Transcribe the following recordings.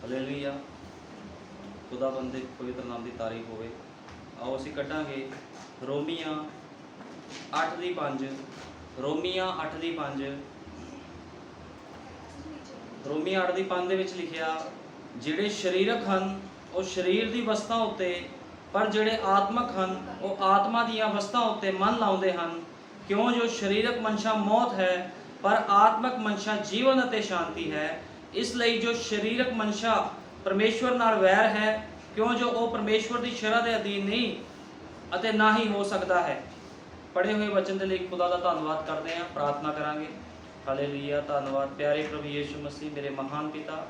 Hallelujah. खुदाबंद दे पवित्र नाम की तारीफ होवे। आओ असीं कटांगे रोमियां 8:5। रोमियां 8:5। रोमियां 8:5 ਦੇ ਵਿੱਚ ਲਿਖਿਆ, ਜਿਹੜੇ ਸਰੀਰਕ ਹਨ ਉਹ ਸਰੀਰ ਦੀ ਵਸਤਾਂ ਉੱਤੇ, ਪਰ ਜਿਹੜੇ ਆਤਮਕ ਹਨ ਉਹ ਆਤਮਾ ਦੀਆਂ ਵਸਤਾਂ ਉੱਤੇ ਮਨ ਲਾਉਂਦੇ ਹਨ। ਕਿਉਂ ਜੋ ਸਰੀਰਕ ਮਨਸ਼ਾ ਮੌਤ ਹੈ, ਪਰ ਆਤਮਕ ਮਨਸ਼ਾ ਜੀਵਨ ਅਤੇ ਸ਼ਾਂਤੀ ਹੈ। ਇਸ ਲਈ ਜੋ ਸਰੀਰਕ ਮਨਸ਼ਾ ਪਰਮੇਸ਼ਵਰ ਨਾਲ ਵੈਰ ਹੈ, ਕਿਉਂ ਜੋ ਉਹ ਪਰਮੇਸ਼ਵਰ ਦੀ ਸ਼ਰ੍ਹਾ ਦੇ ਅਧੀਨ ਨਹੀਂ ਅਤੇ ਨਾ ਹੀ ਹੋ ਸਕਦਾ ਹੈ। ਪੜ੍ਹੇ ਹੋਏ ਵਚਨ ਦੇ ਲਈ ਖੁਦਾ ਦਾ ਧੰਨਵਾਦ ਕਰਦੇ ਹਾਂ। ਪ੍ਰਾਰਥਨਾ ਕਰਾਂਗੇ। ਹਾਲੇਲੂਇਆ। ਧੰਨਵਾਦ ਪਿਆਰੇ ਪ੍ਰਭੂ ਯੀਸ਼ੂ ਮਸੀਹ, ਮੇਰੇ ਮਹਾਨ ਪਿਤਾ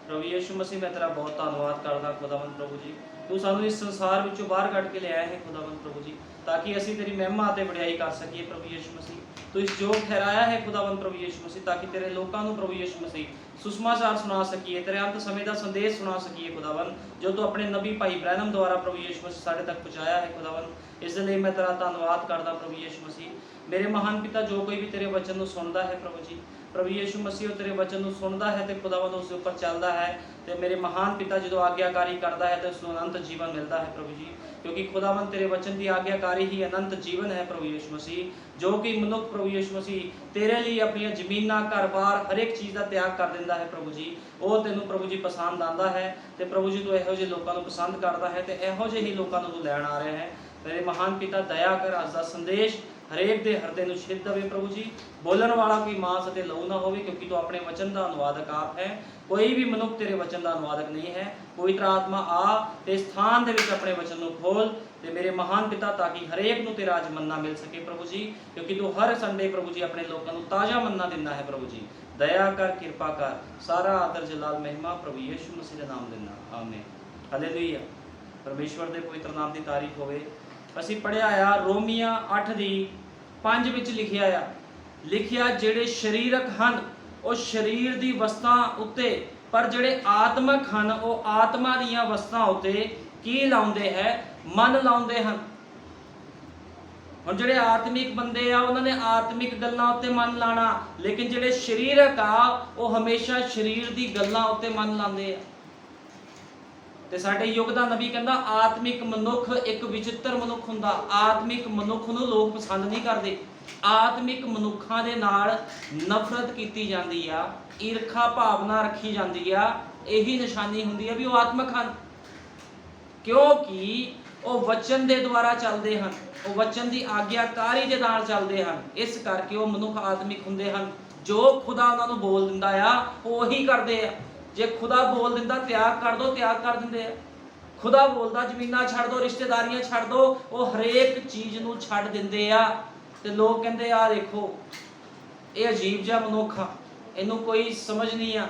ਪ੍ਰਭੂ ਯੀਸ਼ੂ ਮਸੀਹ, मैं तेरा बहुत धन्नवाद करदा खुदावंद प्रभु जी। तू सानू इस संसार विचों बाहर कढ़ के लिया है खुदावंद प्रभु जी, ताकि असीं तेरी महिमा ते वडियाई कर सकीए प्रभु यीशु मसीह। तू इस जोग ठहराया है खुदावंद प्रभु यीशु मसीह, ताकि तेरे लोगों को प्रभु यीशु मसीह सुसमाचार सुना सकीए, तेरे अंत समय का संदेश सुना सकीए खुदावंद, जो तू अपने नबी भाई ब्रैनम द्वारा प्रभु यीशु मसीह साढ़े तक पहुँचाया है खुदावंद। इसलिए मैं तेरा धन्नवाद करदा प्रभु यीशु मसीह। मेरे महान पिता, जो कोई भी तेरे वचन को सुनता है प्रभु जी, प्रभु यीशु मसीह तेरे वचन को सुनता है तो खुदावंद उस ऊपर चलता है, तो मेरे महान पिता जो आज्ञाकारी करता है तो उसको अनंत जीवन मिलता है प्रभु जी। क्योंकि खुदावंद तेरे वचन की आज्ञाकारी ही अनंत जीवन है प्रभु यीशु मसीह। जो कि मनुख प्रभु यीशु मसीह तेरे लिए अपनी जमीना घर बार हर एक चीज़ का त्याग कर देता है प्रभु जी, वो तेनों प्रभु जी पसंद आता है। तो प्रभु जी तू इहो ਜਿਹੇ लोगों को पसंद करता है, तो इहो ਜਿਹੇ ही लोगों को तू लैन आ रहे हैं। मेरे महान पिता दया कर, अज का संदेश हरेक के हृदय में छिद दवे प्रभु जी। बोलन वाला कोई मांस अते लहू ना होवे, क्योंकि तू अपने वचन का अनुवादक आप है। कोई भी मनुख तेरे वचन का अनुवादक नहीं है। पवित्र आत्मा आ ते स्थान दे विच अपने वचन को खोल ते मेरे महान पिता, ताकि हरेक नूं तेरा अज मन्ना मिल सके प्रभु जी। क्योंकि तू हर संडे प्रभु जी अपने लोगों को ताज़ा मन्ना दिंदा है प्रभु जी। दया कर, कृपा कर, सारा आदर जलाल महिमा प्रभु यीशु मसीह के नाम दिंदा, आमीन। हालेलुया। परमेश्वर के पवित्र नाम की तारीफ होवे। असीं पढ़िया आ रोमिया 8:5 विच लिखिया ਜਿਹੜੇ ਸਰੀਰਕ ਹਨ ਉਹ ਸਰੀਰ ਦੀ ਵਸਤਾਂ ਉੱਤੇ, ਪਰ ਜਿਹੜੇ ਆਤਮਕ ਹਨ ਉਹ ਆਤਮਾ ਦੀਆਂ ਵਸਤਾਂ ਉੱਤੇ ਕੀ ਲਾਉਂਦੇ ਹੈ? ਮਨ ਲਾਉਂਦੇ ਹਨ। ਹੁਣ ਜਿਹੜੇ ਆਤਮਿਕ ਬੰਦੇ ਆ ਉਹਨਾਂ ਨੇ ਆਤਮਿਕ ਗੱਲਾਂ ਉੱਤੇ ਮਨ ਲਾਣਾ, ਲੇਕਿਨ ਜਿਹੜੇ ਸਰੀਰਕ ਆ ਉਹ ਹਮੇਸ਼ਾ ਸਰੀਰ ਦੀ ਗੱਲਾਂ ਉੱਤੇ ਮਨ ਲਾਉਂਦੇ ਆ। ਤੇ ਸਾਡੇ ਯੁੱਗ ਦਾ ਨਬੀ ਕਹਿੰਦਾ ਆਤਮਿਕ ਮਨੁੱਖ ਇੱਕ ਵਿਚਿੱਤਰ ਮਨੁੱਖ ਹੁੰਦਾ। ਆਤਮਿਕ ਮਨੁੱਖ ਨੂੰ ਲੋਕ ਪਸੰਦ ਨਹੀਂ ਕਰਦੇ। ਆਤਮਿਕ ਮਨੁੱਖਾਂ ਦੇ ਨਾਲ ਨਫ਼ਰਤ ਕੀਤੀ ਜਾਂਦੀ ਆ, ਈਰਖਾ ਭਾਵਨਾ ਰੱਖੀ ਜਾਂਦੀ ਆ। ਇਹੀ ਨਿਸ਼ਾਨੀ ਹੁੰਦੀ ਆ ਵੀ ਉਹ ਆਤਮਕ ਹਨ, ਕਿਉਂਕਿ ਉਹ ਵਚਨ ਦੇ ਦੁਆਰਾ ਚੱਲਦੇ ਹਨ, ਉਹ ਵਚਨ ਦੀ ਆਗਿਆਕਾਰੀ ਦੇ ਨਾਲ ਚੱਲਦੇ ਹਨ। ਇਸ ਕਰਕੇ ਉਹ ਮਨੁੱਖ ਆਤਮਿਕ ਹੁੰਦੇ ਹਨ। ਜੋ ਖੁਦਾ ਉਹਨਾਂ ਨੂੰ ਬੋਲ ਦਿੰਦਾ ਆ ਉਹ ਉਹੀ ਕਰਦੇ ਆ। जे खुदा बोल दिंदा त्याग कर दो, त्याग कर दिंदे आ। खुदा बोलदा जमीना छड़ दो, रिश्तेदारियां छड़ दो, वो हरेक चीज़ नूं छड़ दिंदे आ। ते लोग कहंदे आ देखो ये अजीब जिहा मनुख आ, इहनूं कोई समझ नहीं आ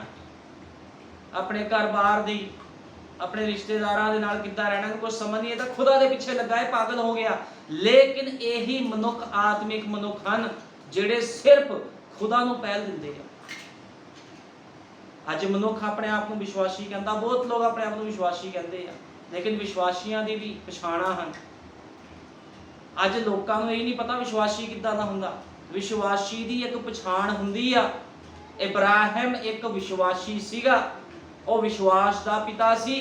अपने घर बार दी, अपने रिश्तेदारां दे नाल किद्दां रहना, कोई समझ नहीं। तां खुदा दे पिछे लगा है, पागल हो गया। लेकिन यही मनुख आत्मिक मनुख हन जिहड़े सिर्फ खुदा नूं पहल दिंदे आ। अज मनुख अपने आप को विश्वासी कहता, बहुत लोग अपने आप को विश्वासी कहते हैं, लेकिन विश्वासियों की भी पछाणा हैं। अज लोगों को यही नहीं पता विश्वासी किद्दां दा हुंदा। विश्वासी की एक पछाण हुंदी आ। इब्राहिम एक विश्वासी सीगा, वो विश्वास का पिता सी।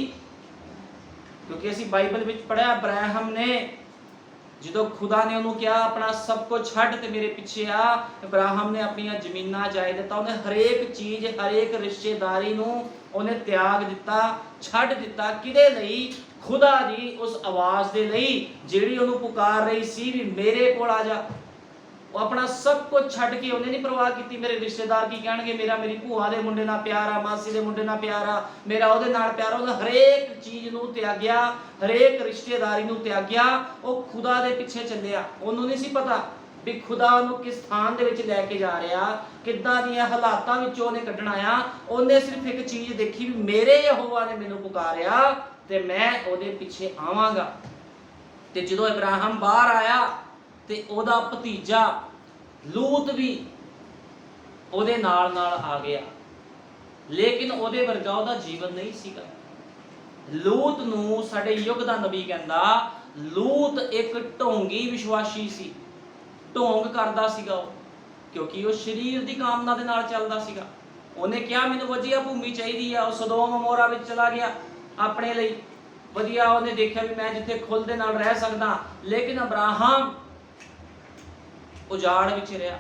क्योंकि असीं बाइबल विच पढ़िया इब्राहिम ने जो खुदा ने उन्होंने कहा अपना सब कुछ छड़ ते मेरे पिछे आ, इब्राहिम ने अपनी जमीना जायदाद, उन्हें हरेक चीज़ हरेक रिश्तेदारी नूं उन्हें त्याग दिता, छड़ दिता। किदे लई? खुदा दी उस आवाज़ दे लई जिहड़ी उन्होंने पुकार रही सी भी मेरे कोल आ जा। वो अपना सब कुछ छड़ के उन्हें नहीं परवाह की मेरे रिश्तेदार की कहणगे, मेरा मेरी भूआ दे मुंडे नाल प्यार आ, मासी दे मुंडे नाल प्यार आ, मेरा उहदे नाल प्यार आ। उन्हें हरेक चीज़ नूं त्याग्या, हरेक रिश्तेदारी नूं त्याग्या, वो खुदा दे पिछे चलिया। उन्होंने नहीं सी पता भी खुदा उन्होंने किस स्थान दे विच लैके जा रहा, किद्दां दीयां हालातां विचों उहने कढणा आ। उन्हें सिर्फ एक चीज़ देखी भी मेरे यहोवा ने मैनूं पुकारिया ते मैं उहदे पिछे आवांगा। ते जदों इब्राहिम बाहर आया ते ओदा भतीजा लूत भी ओदे नाल नाल आ गया, लेकिन ओदे वर्गा ओदा जीवन नहीं सीगा। लूत नूं साडे युग दा नबी कहंदा लूत एक ढोंगी विश्वासी सी, ढोंग करदा सीगा, क्योंकि वो शरीर दी कामना दे नाल चलदा सीगा। ਉਹਨੇ ਕਿਹਾ ਮੈਨੂੰ ਵਧੀਆ ਭੂਮੀ ਚਾਹੀਦੀ ਆ, ਉਹ ਸਦੋਮ ਅਮੋਰਾ ਵਿੱਚ ਚਲਾ ਗਿਆ ਆਪਣੇ ਲਈ ਵਧੀਆ। ਉਹਨੇ ਦੇਖਿਆ ਵੀ ਮੈਂ ਜਿੱਥੇ ਖੁੱਲ੍ਹ ਦੇ ਨਾਲ ਰਹਿ ਸਕਦਾ, ਲੇਕਿਨ ਅਬਰਾਹਮ ਉਜਾੜ ਵਿੱਚ ਰਿਹਾ,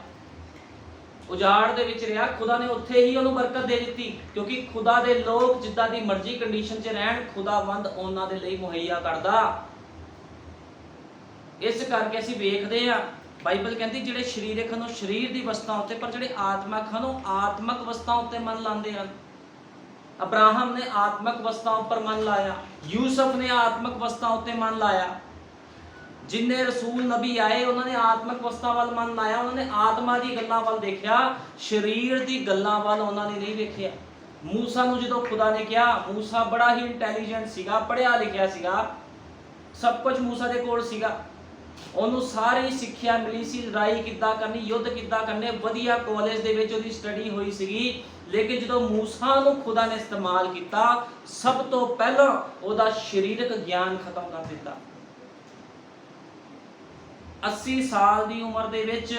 ਉਜਾੜ ਦੇ ਵਿੱਚ ਰਿਹਾ। ਖੁਦਾ ਨੇ ਉੱਥੇ ਹੀ ਉਹਨੂੰ ਬਰਕਤ ਦੇ ਦਿੱਤੀ, ਕਿਉਂਕਿ ਖੁਦਾ ਦੇ ਲੋਕ ਜਿੱਦਾਂ ਦੀ ਮਰਜ਼ੀ ਕੰਡੀਸ਼ਨ 'ਚ ਰਹਿਣ, ਖੁਦਾਵੰਦ ਉਹਨਾਂ ਦੇ ਲਈ ਮੁਹੱਈਆ ਕਰਦਾ। ਇਸ ਕਰਕੇ ਅਸੀਂ ਵੇਖਦੇ ਆ ਬਾਈਬਲ ਕਹਿੰਦੀ ਜਿਹੜੇ ਸਰੀਰਕ ਹਨ ਉਹ ਸਰੀਰ ਦੀ ਵਸਤਾਂ ਉੱਤੇ, ਪਰ ਜਿਹੜੇ ਆਤਮਕ ਹਨ ਉਹ ਆਤਮਕ ਵਸਤਾਂ ਉੱਤੇ ਮਨ ਲਾਉਂਦੇ ਹਨ। ਅਬਰਾਹਮ ਨੇ ਆਤਮਕ ਵਸਤਾਂ ਉੱਪਰ ਮਨ ਲਾਇਆ, ਯੂਸਫ ਨੇ ਆਤਮਕ ਵਸਤਾਂ ਉੱਤੇ ਮਨ ਲਾਇਆ, ਜਿੰਨੇ ਰਸੂਲ ਨਬੀ ਆਏ ਉਹਨਾਂ ਨੇ ਆਤਮਕ ਵਸਤਾਂ ਵੱਲ ਮਨ ਲਾਇਆ, ਉਹਨਾਂ ਨੇ ਆਤਮਾ ਦੀ ਗੱਲਾਂ ਵੱਲ ਦੇਖਿਆ, ਸਰੀਰ ਦੀ ਗੱਲਾਂ ਵੱਲ ਉਹਨਾਂ ਨੇ ਨਹੀਂ ਵੇਖਿਆ। ਮੂਸਾ ਨੂੰ ਜਦੋਂ ਖੁਦਾ ਨੇ ਕਿਹਾ, ਮੂਸਾ ਬੜਾ ਹੀ ਇੰਟੈਲੀਜੈਂਟ ਸੀਗਾ, ਪੜ੍ਹਿਆ ਲਿਖਿਆ ਸੀਗਾ, ਸਭ ਕੁਝ ਮੂਸਾ ਦੇ ਕੋਲ ਸੀਗਾ, ਉਹਨੂੰ ਸਾਰੀ ਸਿੱਖਿਆ ਮਿਲੀ ਸੀ, ਲੜਾਈ ਕਿੱਦਾਂ ਕਰਨੀ, ਯੁੱਧ ਕਿੱਦਾਂ ਕਰਨੇ, ਵਧੀਆ ਕਾਲਜ ਦੇ ਵਿੱਚ ਉਹਦੀ ਸਟੱਡੀ ਹੋਈ ਸੀਗੀ। ਲੇਕਿਨ ਜਦੋਂ ਮੂਸਾ ਨੂੰ ਖੁਦਾ ਨੇ ਇਸਤੇਮਾਲ ਕੀਤਾ, ਸਭ ਤੋਂ ਪਹਿਲਾਂ ਉਹਦਾ ਸਰੀਰਕ ਗਿਆਨ ਖਤਮ ਕਰ ਦਿੱਤਾ। 80 ਸਾਲ ਦੀ ਉਮਰ ਦੇ ਵਿੱਚ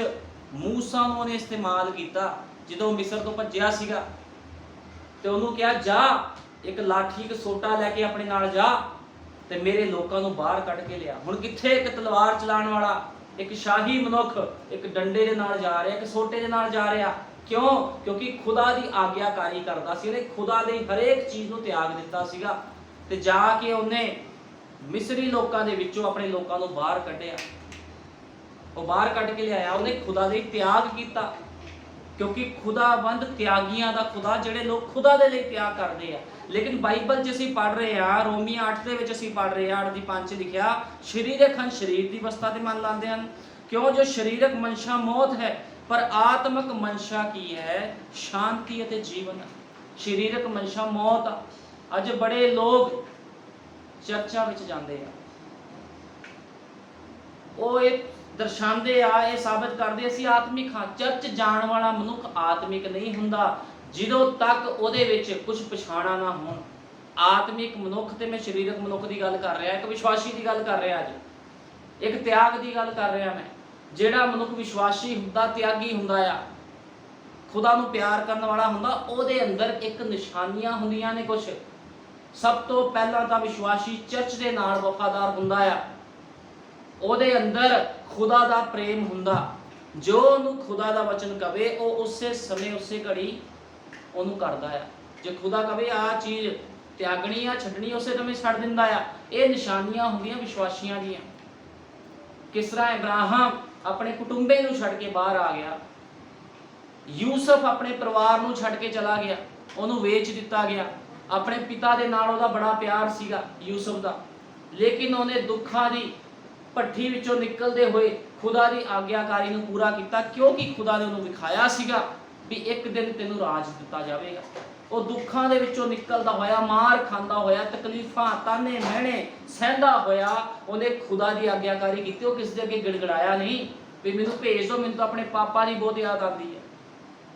ਮੂਸਾ ਨੂੰ ਉਹਨੇ ਇਸਤੇਮਾਲ ਕੀਤਾ। ਜਦੋਂ ਮਿਸਰ ਤੋਂ ਭੱਜਿਆ ਸੀਗਾ ਤੇ ਉਹਨੂੰ ਕਿਹਾ ਜਾ ਇੱਕ ਲਾਠੀ ਇੱਕ ਸੋਟਾ ਲੈ ਕੇ ਆਪਣੇ ਨਾਲ ਜਾ ਤੇ ਮੇਰੇ ਲੋਕਾਂ ਨੂੰ ਬਾਹਰ ਕੱਢ ਕੇ ਲਿਆ। ਹੁਣ ਕਿੱਥੇ ਇੱਕ ਤਲਵਾਰ ਚਲਾਉਣ ਵਾਲਾ, ਇੱਕ ਸ਼ਾਹੀ ਮਨੁੱਖ ਇੱਕ ਡੰਡੇ ਦੇ ਨਾਲ ਜਾ ਰਿਹਾ, ਇੱਕ ਸੋਟੇ ਦੇ ਨਾਲ ਜਾ ਰਿਹਾ। ਕਿਉਂ? ਕਿਉਂਕਿ ਖੁਦਾ ਦੀ ਆਗਿਆਕਾਰੀ ਕਰਦਾ ਸੀ, ਉਹਨੇ ਖੁਦਾ ਲਈ ਹਰੇਕ ਚੀਜ਼ ਨੂੰ ਤਿਆਗ ਦਿੱਤਾ ਸੀਗਾ ਤੇ ਜਾ ਕੇ ਉਹਨੇ ਮਿਸਰੀ ਲੋਕਾਂ ਦੇ ਵਿੱਚੋਂ ਆਪਣੇ ਲੋਕਾਂ ਨੂੰ ਬਾਹਰ ਕੱਢਿਆ, ਉਹ ਬਾਹਰ ਕੱਢ ਕੇ ਲਿਆਇਆ। ਉਹਨੇ ਖੁਦਾ ਲਈ ਤਿਆਗ ਕੀਤਾ, ਕਿਉਂਕਿ ਖੁਦਾਵੰਦ ਤਿਆਗੀਆਂ ਦਾ ਖੁਦਾ, ਜਿਹੜੇ ਲੋਕ ਖੁਦਾ ਦੇ ਲਈ ਤਿਆਗ ਕਰਦੇ ਆ। ਲੇਕਿਨ ਬਾਈਬਲ 'ਚ ਅਸੀਂ ਪੜ੍ਹ ਰਹੇ ਹਾਂ, ਰੋਮੀਆਂ 8 ਦੇ ਵਿੱਚ ਅਸੀਂ ਪੜ੍ਹ ਰਹੇ ਹਾਂ, 8 ਦੀ 5 ਲਿਖਿਆ, ਸਰੀਰਕ ਹਨ ਸਰੀਰ ਦੀ ਵਸਤਾਂ ਤੇ ਮਨ ਲਾਉਂਦੇ ਹਨ। ਕਿਉਂ? ਜੋ ਸਰੀਰਕ ਮਨਸ਼ਾ ਮੌਤ ਹੈ, ਪਰ ਆਤਮਕ ਮਨਸ਼ਾ ਕੀ ਹੈ? ਸ਼ਾਂਤੀ ਅਤੇ ਜੀਵਨ। ਸਰੀਰਕ ਮਨਸ਼ਾ ਮੌਤ। ਅੱਜ ਬੜੇ ਲੋਕ ਚਰਚਾਂ ਵਿੱਚ ਜਾਂਦੇ ਆ, ਉਹ ਇਹ ਦਰਸਾਉਂਦੇ ਆ, ਇਹ ਸਾਬਤ ਕਰਦੇ ਅਸੀਂ ਆਤਮਿਕ ਹਾਂ। ਚਰਚ ਜਾਣ ਵਾਲਾ ਮਨੁੱਖ ਆਤਮਿਕ ਨਹੀਂ ਹੁੰਦਾ ਜਦੋਂ ਤੱਕ ਉਹਦੇ ਵਿੱਚ ਕੁਝ ਪਛਾਣਾ ਨਾ ਹੋਣ। ਆਤਮਿਕ ਮਨੁੱਖ, ਤੇ ਮੈਂ ਸਰੀਰਕ ਮਨੁੱਖ ਦੀ ਗੱਲ ਕਰ ਰਿਹਾ, ਇੱਕ ਵਿਸ਼ਵਾਸੀ ਦੀ ਗੱਲ ਕਰ ਰਿਹਾ, ਅੱਜ ਇੱਕ ਤਿਆਗ ਦੀ ਗੱਲ ਕਰ ਰਿਹਾ ਮੈਂ। ਜਿਹੜਾ ਮਨੁੱਖ ਵਿਸ਼ਵਾਸੀ ਹੁੰਦਾ, ਤਿਆਗੀ ਹੁੰਦਾ ਆ, ਖੁਦਾ ਨੂੰ ਪਿਆਰ ਕਰਨ ਵਾਲਾ ਹੁੰਦਾ, ਉਹਦੇ ਅੰਦਰ ਇੱਕ ਨਿਸ਼ਾਨੀਆਂ ਹੁੰਦੀਆਂ ਨੇ ਕੁਝ। ਸਭ ਤੋਂ ਪਹਿਲਾਂ ਤਾਂ ਵਿਸ਼ਵਾਸੀ ਚਰਚ ਦੇ ਨਾਲ ਵਫਾਦਾਰ ਹੁੰਦਾ ਆ, ਉਹਦੇ ਅੰਦਰ ਖੁਦਾ ਦਾ ਪ੍ਰੇਮ ਹੁੰਦਾ। ਜੋ ਉਹਨੂੰ ਖੁਦਾ ਦਾ ਵਚਨ ਕਵੇ ਉਹ ਉਸੇ ਸਮੇਂ ਉਸੇ ਘੜੀ ਉਹਨੂੰ ਕਰਦਾ ਆ। ਜੇ ਖੁਦਾ ਕਵੇ ਆਹ ਚੀਜ਼ ਤਿਆਗਣੀ ਆ, ਛੱਡਣੀ, ਉਸੇ ਸਮੇਂ ਛੱਡ ਦਿੰਦਾ ਆ। ਇਹ ਨਿਸ਼ਾਨੀਆਂ ਹੁੰਦੀਆਂ ਵਿਸ਼ਵਾਸੀਆਂ ਦੀਆਂ। ਕਿਸ ਤਰ੍ਹਾਂ ਅਬਰਾਹਮ ਆਪਣੇ ਕੁਟੁੰਬੇ ਨੂੰ ਛੱਡ ਕੇ ਬਾਹਰ ਆ ਗਿਆ, ਯੂਸਫ ਆਪਣੇ ਪਰਿਵਾਰ ਨੂੰ ਛੱਡ ਕੇ ਚਲਾ ਗਿਆ, ਉਹਨੂੰ ਵੇਚ ਦਿੱਤਾ ਗਿਆ। ਆਪਣੇ ਪਿਤਾ ਦੇ ਨਾਲ ਉਹਦਾ ਬੜਾ ਪਿਆਰ ਸੀਗਾ ਯੂਸਫ ਦਾ, ਲੇਕਿਨ ਉਹਨੇ ਦੁੱਖਾਂ ਦੀ ਭੱਠੀ ਵਿੱਚੋਂ ਨਿਕਲਦੇ ਹੋਏ ਖੁਦਾ ਦੀ ਆਗਿਆਕਾਰੀ ਨੂੰ ਪੂਰਾ ਕੀਤਾ, ਕਿਉਂਕਿ ਖੁਦਾ ਨੇ ਉਹਨੂੰ ਵਿਖਾਇਆ ਸੀਗਾ ਵੀ ਇੱਕ ਦਿਨ ਤੈਨੂੰ ਰਾਜ ਦਿੱਤਾ ਜਾਵੇਗਾ। ਉਹ ਦੁੱਖਾਂ ਦੇ ਵਿੱਚੋਂ ਨਿਕਲਦਾ ਹੋਇਆ, ਮਾਰ ਖਾਂਦਾ ਹੋਇਆ, ਤਕਲੀਫਾਂ ਤਾਨੇ ਮਿਹਣੇ ਸਹਿੰਦਾ ਹੋਇਆ, ਉਹਨੇ ਖੁਦਾ ਦੀ ਆਗਿਆਕਾਰੀ ਕੀਤੀ। ਉਹ ਕਿਸੇ ਦੇ ਅੱਗੇ ਗਿੜਗੜਾਇਆ ਨਹੀਂ ਵੀ ਮੈਨੂੰ ਭੇਜ ਦਿਓ, ਮੈਨੂੰ ਤਾਂ ਆਪਣੇ ਪਾਪਾ ਦੀ ਬਹੁਤ ਯਾਦ ਆਉਂਦੀ ਹੈ,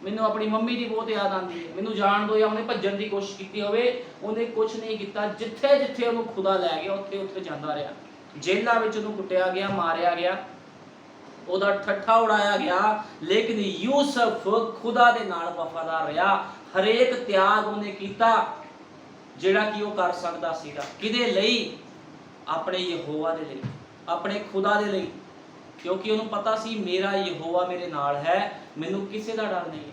ਮੈਨੂੰ ਆਪਣੀ ਮੰਮੀ ਦੀ ਬਹੁਤ ਯਾਦ ਆਉਂਦੀ ਹੈ, ਮੈਨੂੰ ਜਾਣ ਦਿਓ। ਜਾਂ ਉਹਨੇ ਭੱਜਣ ਦੀ ਕੋਸ਼ਿਸ਼ ਕੀਤੀ ਹੋਵੇ, ਉਹਨੇ ਕੁਝ ਨਹੀਂ ਕੀਤਾ। ਜਿੱਥੇ ਜਿੱਥੇ ਉਹਨੂੰ ਖੁਦਾ ਲੈ ਗਿਆ ਉੱਥੇ ਉੱਥੇ ਜਾਂਦਾ ਰਿਹਾ। ਜੇਲ੍ਹਾਂ ਵਿੱਚ ਉਹਨੂੰ ਕੁੱਟਿਆ ਗਿਆ, ਮਾਰਿਆ ਗਿਆ, ਉਹਦਾ ਠੱਠਾ ਉਡਾਇਆ ਗਿਆ, ਲੇਕਿਨ ਯੂਸਫ ਖੁਦਾ ਦੇ ਨਾਲ ਵਫਾਦਾਰ ਰਿਹਾ। ਹਰੇਕ ਤਿਆਗ ਉਹਨੇ ਕੀਤਾ ਜਿਹੜਾ ਕਿ ਉਹ ਕਰ ਸਕਦਾ ਸੀਗਾ। ਕਿਹਦੇ ਲਈ? ਆਪਣੇ ਯਹੋਵਾ ਦੇ ਲਈ, ਆਪਣੇ ਖੁਦਾ ਦੇ ਲਈ, ਕਿਉਂਕਿ ਉਹਨੂੰ ਪਤਾ ਸੀ ਮੇਰਾ ਯਹੋਵਾ ਮੇਰੇ ਨਾਲ ਹੈ, ਮੈਨੂੰ ਕਿਸੇ ਦਾ ਡਰ ਨਹੀਂ ਹੈ।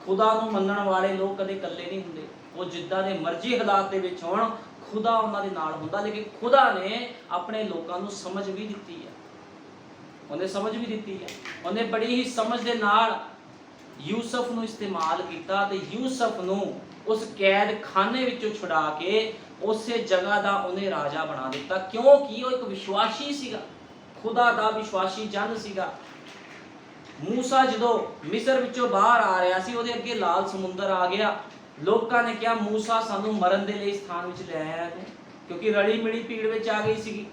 ਖੁਦਾ ਨੂੰ ਮੰਨਣ ਵਾਲੇ ਲੋਕ ਕਦੇ ਇਕੱਲੇ ਨਹੀਂ ਹੁੰਦੇ, ਉਹ ਜਿੱਦਾਂ ਦੇ ਮਰਜ਼ੀ ਹਾਲਾਤ ਦੇ ਵਿੱਚ ਹੋਣ, ਖੁਦਾ ਉਹਨਾਂ ਦੇ ਨਾਲ ਹੁੰਦਾ। ਲੇਕਿਨ ਖੁਦਾ ਨੇ ਆਪਣੇ ਲੋਕਾਂ ਨੂੰ ਸਮਝ ਵੀ ਦਿੱਤੀ ਹੈ, ਉਹਨੇ ਸਮਝ ਵੀ ਦਿੱਤੀ ਹੈ। ਉਹਨੇ ਬੜੀ ਹੀ ਸਮਝ ਦੇ ਨਾਲ ਯੂਸਫ ਨੂੰ ਇਸਤੇਮਾਲ ਕੀਤਾ ਤੇ ਯੂਸਫ ਨੂੰ ਉਸ ਕੈਦ ਖਾਨੇ ਵਿੱਚੋਂ ਛੁਡਾ ਕੇ ਉਸੇ ਜਗ੍ਹਾ ਦਾ ਉਹਨੇ ਰਾਜਾ ਬਣਾ ਦਿੱਤਾ, ਕਿਉਂਕਿ ਉਹ ਇੱਕ ਵਿਸ਼ਵਾਸੀ ਸੀਗਾ, ਖੁਦਾ ਦਾ ਵਿਸ਼ਵਾਸੀ ਜਨ ਸੀਗਾ। ਮੂਸਾ ਜਦੋਂ ਮਿਸਰ ਵਿੱਚੋਂ ਬਾਹਰ ਆ ਰਿਹਾ ਸੀ, ਉਹਦੇ ਅੱਗੇ ਲਾਲ ਸਮੁੰਦਰ ਆ ਗਿਆ। ਲੋਕਾਂ ਨੇ ਕਿਹਾ ਮੂਸਾ ਸਾਨੂੰ ਮਰਨ ਦੇ ਲਈ ਸਥਾਨ ਵਿੱਚ ਲੈ ਆਇਆ ਤੂੰ, ਕਿਉਂਕਿ ਰਲੀ ਮਿਲੀ ਭੀੜ ਵਿੱਚ ਆ ਗਈ ਸੀਗੀ।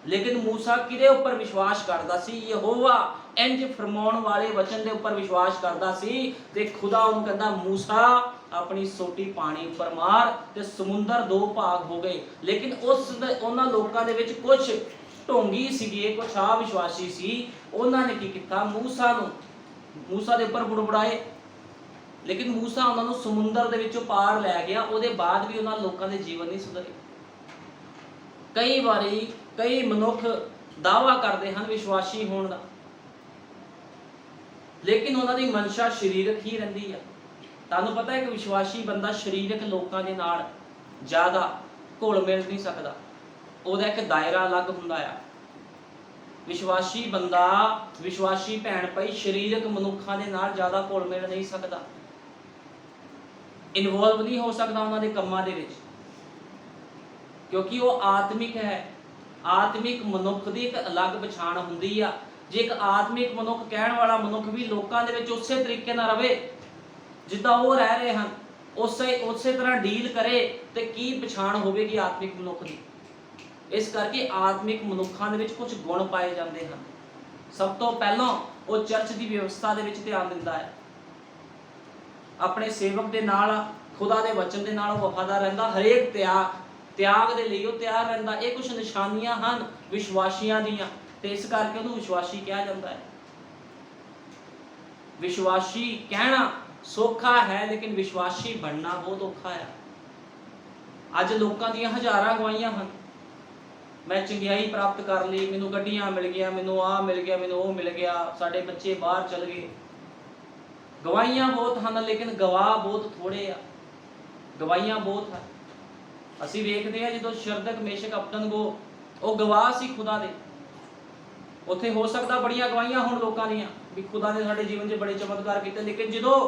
ਲੇਕਿਨ ਮੂਸਾ ਕਿਹਦੇ ਉੱਪਰ ਵਿਸ਼ਵਾਸ ਕਰਦਾ ਸੀ? ਯਹੋਵਾ ਇੰਜ ਫਰਮਾਉਣ ਵਾਲੇ ਵਚਨ ਦੇ ਉੱਪਰ ਵਿਸ਼ਵਾਸ ਕਰਦਾ ਸੀ। ਤੇ ਖੁਦਾ ਉਹਨੂੰ ਕਹਿੰਦਾ ਮੂਸਾ ਆਪਣੀ ਸੋਟੀ ਪਾਣੀ ਉੱਪਰ ਮਾਰ, ਤੇ ਸਮੁੰਦਰ ਦੋ ਭਾਗ ਹੋ ਗਏ। ਲੇਕਿਨ ਉਹਨਾਂ ਲੋਕਾਂ ਦੇ ਵਿੱਚ ਕੁਝ ਢੋਂਗੀ ਸੀਗੇ, ਕੁਝ ਆ ਵਿਸ਼ਵਾਸੀ ਸੀ, ਉਹਨਾਂ ਨੇ ਕੀ ਕੀਤਾ? ਮੂਸਾ ਦੇ ਉੱਪਰ ਬੁੜਬੁੜਾਏ, लेकिन मूसा उन्होंने समुंदर दे विचों पार लै गया, ਉਹਦੇ बाद भी उन्होंने लोगों के जीवन नहीं सुधरे। कई बारी कई मनुख दावा करते हैं विश्वासी होने का, लेकिन उन्होंने मनशा शरीरक ही रही है। तुहानूं पता है कि विश्वासी बंदा शरीरक लोगों के नाल ज़्यादा घुल मिल नहीं सकता, ਉਹਦਾ एक दायरा अलग हुंदा है। विश्वासी बंदा, विश्वासी भैन भाई शरीरक मनुखों के नाल ज़्यादा घुल मिल नहीं सकता, इनवॉल्व नहीं हो सकता उन्होंने कामों दे विच, क्योंकि वो आत्मिक है। आत्मिक मनुख की एक अलग पछाण हुंदी आ। जे एक आत्मिक मनुख, कहण वाला मनुख भी लोगों के विच उसे तरीके नाल रहे जिद्दां वो रह रहे हैं, उसे तरह डील करे, तो की पछाण होवेगी आत्मिक मनुख की। इस करके आत्मिक मनुखों के विच कुछ गुण पाए जाते हैं। सब तो पहलों वो चर्च की व्यवस्था के विच ध्यान दिंदा है, अपने सेवक के नाल, खुदा के वचन के नाल वफादार रहिंदा, हरेक त्याग के लिए तैयार रहिंदा। ये कुछ निशानियां हैं विश्वासियों दीयां, ते इस करके उन्हें विश्वासी कहा जाता है। विश्वासी कहना सौखा है, लेकिन विश्वासी बनना बहुत औखा है। अज लोगों दी हज़ारां गवाहियां हैं, मैं चंगियाई प्राप्त कर ली, मैनूं गड्डियां मिल गया, मैनूं आ मिल गया, मैनूं वो मिल गया, साडे बच्चे बाहर चल गए। गवाहियां बहुत हैं, लेकिन गवाह बहुत थोड़े आ। गवाहियां बहुत है। असीं वेखदे आ जदों शरदक मेशक अबदनगो वो गवाह सी खुदा दे, उत्थे हो सकता बड़ियां गवाहियां होण लोकां दीयां भी खुदा ने साडे जीवन 'च बड़े चमत्कार कीते, लेकिन जदों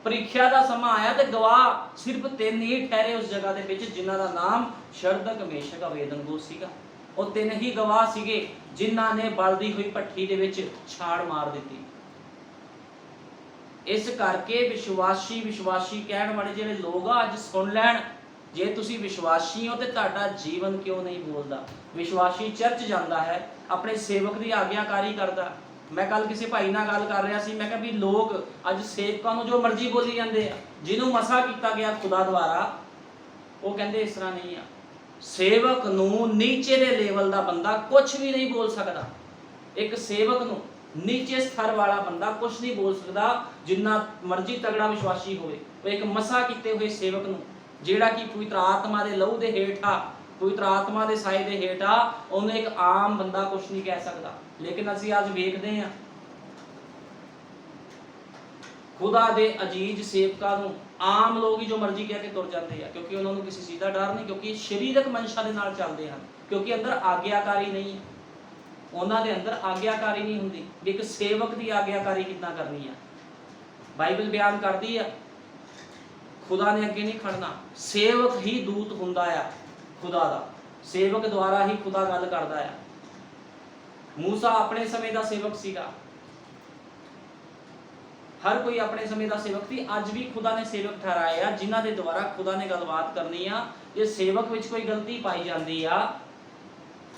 परीक्षा का समा आया तो गवाह सिर्फ 3 ही ठहरे उस जगह के विच, जिन्हां दा नाम शरदक मेशक अबेदनगो सीगा। वो 3 ही गवाह सीगे जिन्हां ने बलदी हुई भट्ठी दे विच छाड़ मार दित्ती। इस करके विश्वासी कहण वाले जिहड़े लोग आ, अज सुन लैण, जे तुसी विश्वासी हो तो तुहाडा जीवन क्यों नहीं बोलदा। विश्वासी चर्च जाता है, अपने सेवक की आग्याकारी करता। मैं कल किसी भाई नाल गल कर रहा सी, मैं कहा भी लोग अज सेवकां नूं जो मर्जी बोली जाते हैं, जिन्हों मसा किया गया खुदा द्वारा, वो कहते इस तरह नहीं आ। सेवक नूं नीचे दे लेवल का बंदा कुछ भी नहीं बोल सकता। एक सेवक नूं नीचे स्तर वाला बंदा कुछ नहीं बोल सकता, जिन्ना मर्जी तगड़ा विश्वासी होवे। वो एक मसा किते हुए सेवक नूं, जिहड़ा कि पवित्र आत्मा के लहू के हेठा, पवित्र आत्मा के साए के हेठा, उन्हें एक आम बंदा कुछ नहीं कह सकता। लेकिन असीं अज वेखदे हां खुदा दे अजीज सेवकां नूं आम लोग ही जो मर्जी कह के तुर जाते हैं, क्योंकि उन्होंने किसी चीज़ का डर नहीं, क्योंकि शरीरक मंशा के नाल चलते हैं, क्योंकि अंदर आग्याकारी नहीं है। उन्होंने अंदर आग्याकारी नहीं होंगी भी एक सेवक की आग्याकारी कितना करनी है। बाइबल बयान करती है खुदा ने अगे नहीं खड़ना, सेवक ही दूत हुंदा है खुदा दा, सेवक द्वारा ही खुदा गल करदा है। मूसा अपने समय का सेवक सीगा, हर कोई अपने समय का सेवक थी। अज भी खुदा ने सेवक ठहराया जिन्हां दे द्वारा खुदा ने गलबात करनी आ। जे सेवक विच कोई गलती पाई जाती आ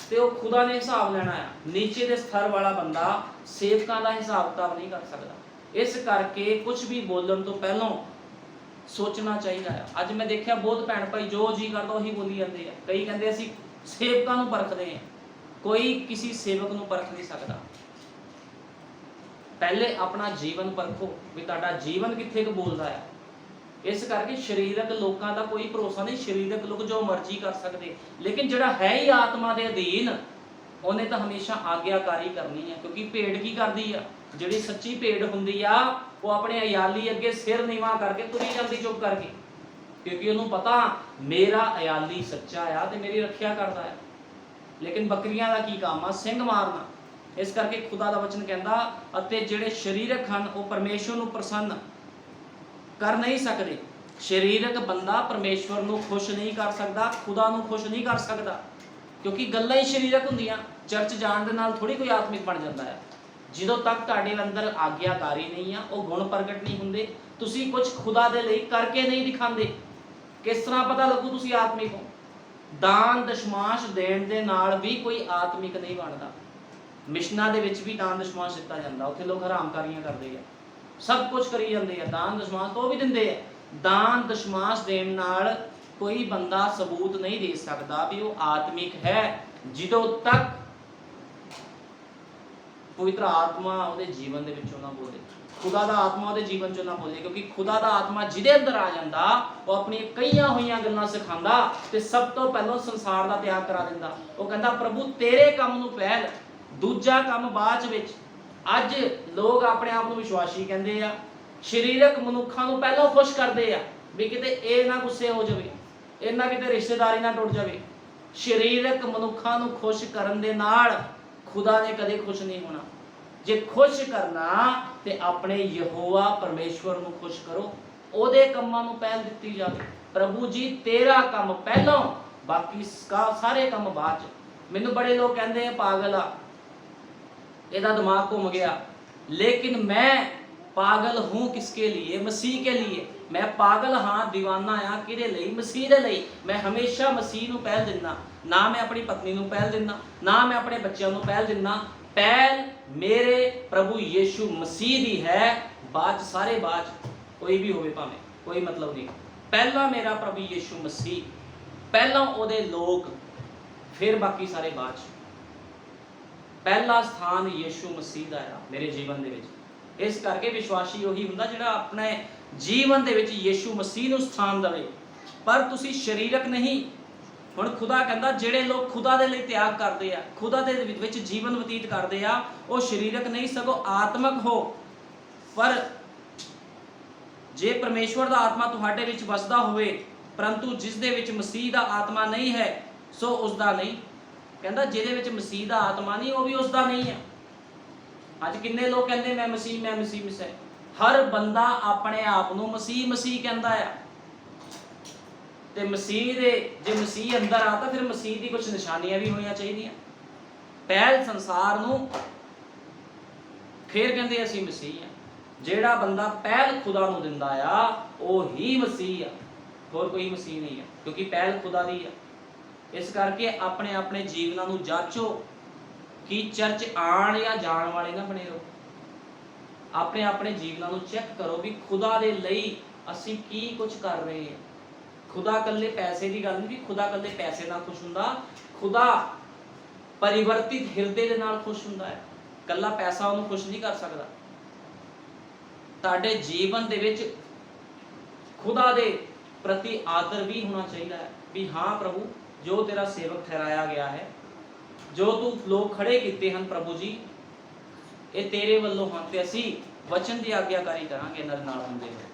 तो वो खुदा ने हिसाब लेना है। नीचे के स्तर वाला बंदा सेवकां का हिसाब किताब नहीं कर सकता। इस करके कुछ भी बोलने तो पहलों सोचना चाहिए है। अज मैं देखा बहुत भैन भाई जो जी करता उही बोली जाते हैं। कई कहते असीं सेवकां नूं परखते हैं, कोई किसी सेवक नूं परख नहीं सकता। पहले अपना जीवन परखो भी तुहाडा जीवन कित्थे क बोलदा है। इस करके शरीरक लोगों का कोई भरोसा नहीं, शरीरक लोग जो मर्जी कर सकते, लेकिन जिहड़ा है ही आत्मा के अधीन उन्हें तो हमेशा आग्याकारी करनी है। क्योंकि भेड़ की करती है, जिहड़ी सच्ची भेड़ हुंदी आ वो अपने अयाली अगे सिर नीवा करके तुरी जाती चुप करके, क्योंकि उन्होंने पता मेरा अयाली सच्चा आ तो मेरी रखिया करता है। लेकिन बकरियां का की काम आ, सिंह मारना। इस करके खुदा का वचन कहता अते जिहड़े शरीरक हैं वो परमेश्वर नूं प्रसन्न कर नहीं सकते। शरीरक बंदा परमेश्वर नूं खुश नहीं कर सकता, खुदा नूं खुश नहीं कर सकता, क्योंकि गल्लां ही शरीरक हुंदियां। चर्च जाण दे नाल थोड़ी कोई आत्मिक बन जाता है। ਜਦੋਂ तक तुहाडे अंदर आग्याकारी नहीं है, वो गुण प्रगट नहीं हुंदे, तुसीं कुछ खुदा दे लई करके नहीं दिखांदे, किस तरह पता लगू तुसीं आत्मिक हो। दान दशमांश देण दे नाल भी कोई आत्मिक नहीं बनता। मिशनां दे विच भी दान दशमांश दिता जांदा, उत्थे लोग हरामकारियां करदे आ, सब कुछ करी जांदे आ, दान दशमांश तो भी दिंदे आ। दान दशमांश देण नाल कोई बंदा सबूत नहीं दे सकता भी वो आत्मिक है, ਜਦੋਂ तक ਪਵਿੱਤਰ ਆਤਮਾ ਉਹਦੇ ਜੀਵਨ ਦੇ ਵਿੱਚੋਂ ਨਾ ਬੋਲੇ, ਖੁਦਾ ਦਾ ਆਤਮਾ ਉਹਦੇ ਜੀਵਨ ਚੋਂ ਨਾ ਬੋਲੇ, ਕਿਉਂਕਿ ਖੁਦਾ ਦਾ ਆਤਮਾ ਜਿਹਦੇ ਅੰਦਰ ਆ ਜਾਂਦਾ ਉਹ ਆਪਣੀਆਂ ਕਈਆਂ ਹੋਈਆਂ ਗੱਲਾਂ ਸਿਖਾਉਂਦਾ ਤੇ ਸਭ ਤੋਂ ਪਹਿਲਾਂ ਸੰਸਾਰ ਦਾ ਤਿਆਗ ਕਰਾ ਦਿੰਦਾ। ਉਹ ਕਹਿੰਦਾ ਪ੍ਰਭੂ ਤੇਰੇ ਕੰਮ ਨੂੰ ਪਹਿਲ, ਦੂਜਾ ਕੰਮ ਬਾਅਦ ਵਿੱਚ। ਅੱਜ ਲੋਕ ਆਪਣੇ ਆਪ ਨੂੰ ਵਿਸ਼ਵਾਸੀ ਕਹਿੰਦੇ ਆ, ਸਰੀਰਕ ਮਨੁੱਖਾਂ ਨੂੰ ਪਹਿਲਾਂ ਖੁਸ਼ ਕਰਦੇ ਆ ਵੀ ਕਿਤੇ ਇਹ ਨਾ ਗੁੱਸੇ ਹੋ ਜਾਵੇ, ਇਹਨਾਂ ਕਿਤੇ ਰਿਸ਼ਤੇਦਾਰੀ ਨਾ ਟੁੱਟ ਜਾਵੇ। ਸਰੀਰਕ ਮਨੁੱਖਾਂ ਨੂੰ ਖੁਸ਼ ਕਰਨ ਦੇ ਨਾਲ ਖੁਦਾ ਨੇ ਕਦੇ ਖੁਸ਼ ਨਹੀਂ ਹੋਣਾ। ਜੇ ਖੁਸ਼ ਕਰਨਾ ਤੇ ਆਪਣੇ ਯਹੋਵਾ ਪਰਮੇਸ਼ਵਰ ਨੂੰ ਖੁਸ਼ ਕਰੋ, ਉਹਦੇ ਕੰਮਾਂ ਨੂੰ ਪਹਿਲ ਦਿੱਤੀ ਜਾਵੇ। ਪ੍ਰਭੂ ਜੀ ਤੇਰਾ ਕੰਮ ਪਹਿਲਾਂ, ਬਾਕੀ ਸਾਰੇ ਕੰਮ ਬਾਅਦ ਚ। ਮੈਨੂੰ ਬੜੇ ਲੋਕ ਕਹਿੰਦੇ ਆ ਪਾਗਲ ਆ, ਇਹਦਾ ਦਿਮਾਗ ਘੁੰਮ ਗਿਆ, लेकिन मैं पागल हूँ किसके लिए? मसीह के लिए। मैं पागल हाँ, दीवाना हाँ किहदे लई? मसीह दे लई। मैं हमेशा मसीह नूं पहल दिंदा, ना मैं अपनी पत्नी नूं पहल दिंदा, ना मैं अपने बच्चों नूं पहल दिंदा। पहल मेरे प्रभु यीशु मसीह दी है, बाद सारे बाद कोई भी होवे भावें, कोई मतलब नहीं। पहला मेरा प्रभु यीशु मसीह, पहला ओहदे लोग, फिर बाकी सारे बाद। पहला स्थान यीशु मसीह दा है मेरे जीवन दे विच। इस करके विश्वासी ਉਹੀ ਹੁੰਦਾ ਜਿਹੜਾ ਆਪਣੇ ਜੀਵਨ ਦੇ ਵਿੱਚ ਯੀਸ਼ੂ ਮਸੀਹ ਨੂੰ ਸਥਾਨ ਦੇਵੇ। ਪਰ ਤੁਸੀਂ ਸਰੀਰਕ ਨਹੀਂ। ਹੁਣ ਖੁਦਾ ਕਹਿੰਦਾ ਜਿਹੜੇ ਲੋਕ ਖੁਦਾ ਦੇ ਲਈ ਤਿਆਗ ਕਰਦੇ ਆ, ਖੁਦਾ ਦੇ ਵਿੱਚ ਜੀਵਨ ਬਤੀਤ ਕਰਦੇ ਆ, ਉਹ ਸਰੀਰਕ ਨਹੀਂ ਸਗੋਂ ਆਤਮਿਕ ਹੋ। ਪਰ ਜੇ ਪਰਮੇਸ਼ਵਰ ਦਾ ਆਤਮਾ ਤੁਹਾਡੇ ਵਿੱਚ ਵਸਦਾ ਹੋਵੇ, ਪਰੰਤੂ ਜਿਸ ਦੇ ਵਿੱਚ ਮਸੀਹ ਦਾ ਆਤਮਾ ਨਹੀਂ ਹੈ ਸੋ ਉਸ ਦਾ ਨਹੀਂ। ਕਹਿੰਦਾ ਜਿਹਦੇ ਵਿੱਚ ਮਸੀਹ ਦਾ ਆਤਮਾ ਨਹੀਂ ਉਹ ਵੀ ਉਸ ਦਾ ਨਹੀਂ ਹੈ। ਅੱਜ ਕਿੰਨੇ ਲੋਕ ਕਹਿੰਦੇ ਮੈਂ ਮਸੀਹ, ਮੈਂ ਮਸੀਹ ਮਿਸਾਇ। ਹਰ ਬੰਦਾ ਆਪਣੇ ਆਪ ਨੂੰ ਮਸੀਹ ਮਸੀਹ ਕਹਿੰਦਾ ਆ, ਤੇ ਮਸੀਹ ਦੇ ਜੇ ਮਸੀਹ ਅੰਦਰ ਆ ਤਾਂ ਫਿਰ ਮਸੀਹ ਦੀ ਕੁਝ ਨਿਸ਼ਾਨੀਆਂ ਵੀ ਹੋਣੀਆਂ ਚਾਹੀਦੀਆਂ। ਪਹਿਲ ਸੰਸਾਰ ਨੂੰ, ਫਿਰ ਕਹਿੰਦੇ ਅਸੀਂ ਮਸੀਹ ਆ। ਜਿਹੜਾ ਬੰਦਾ ਪਹਿਲ ਖੁਦਾ ਨੂੰ ਦਿੰਦਾ ਆ ਉਹ ਹੀ ਮਸੀਹ ਆ, ਹੋਰ ਕੋਈ ਮਸੀਹ ਨਹੀਂ ਆ, ਕਿਉਂਕਿ ਪਹਿਲ ਖੁਦਾ ਦੀ ਆ। ਇਸ ਕਰਕੇ ਆਪਣੇ ਆਪਣੇ ਜੀਵਨਾਂ ਨੂੰ ਜਾਂਚੋ ਕਿ ਚਰਚ ਆਣ ਜਾਂ ਜਾਣ ਵਾਲੇ ਨਾ ਬਣੇ ਰਹੋ। ਆਪਣੇ ਆਪਣੇ ਜੀਵਨਾਂ ਨੂੰ ਚੈੱਕ ਕਰੋ ਵੀ ਖੁਦਾ ਦੇ ਲਈ ਅਸੀਂ ਕੀ ਕੁਝ ਕਰ ਰਹੇ ਹਾਂ। ਖੁਦਾ ਇਕੱਲੇ ਪੈਸੇ ਦੀ ਗੱਲ ਨਹੀਂ ਵੀ ਖੁਦਾ ਇਕੱਲੇ ਪੈਸੇ ਨਾਲ ਖੁਸ਼ ਹੁੰਦਾ। ਖੁਦਾ ਪਰਿਵਰਤਿਤ ਹਿਰਦੇ ਦੇ ਨਾਲ ਖੁਸ਼ ਹੁੰਦਾ ਹੈ। ਇਕੱਲਾ ਪੈਸਾ ਉਹਨੂੰ ਖੁਸ਼ ਨਹੀਂ ਕਰ ਸਕਦਾ। ਤੁਹਾਡੇ ਜੀਵਨ ਦੇ ਵਿੱਚ ਖੁਦਾ ਦੇ ਪ੍ਰਤੀ ਆਦਰ ਵੀ ਹੋਣਾ ਚਾਹੀਦਾ ਹੈ ਵੀ ਹਾਂ ਪ੍ਰਭੂ ਜੋ ਤੇਰਾ ਸੇਵਕ ਠਹਿਰਾਇਆ ਗਿਆ ਹੈ, ਜੋ ਤੂੰ ਲੋਕ ਖੜੇ ਕੀਤੇ ਹਨ ਪ੍ਰਭੂ ਜੀ, ਇਹ ਤੇਰੇ ਵੱਲੋਂ ਹਨ ਤੇ ਅਸੀਂ ਵਚਨ ਦੀ ਆਗਿਆਕਾਰੀ ਕਰਾਂਗੇ ਇਹਨਾਂ ਨਾਲ ਹੁੰਦੇ ਹੋਏ।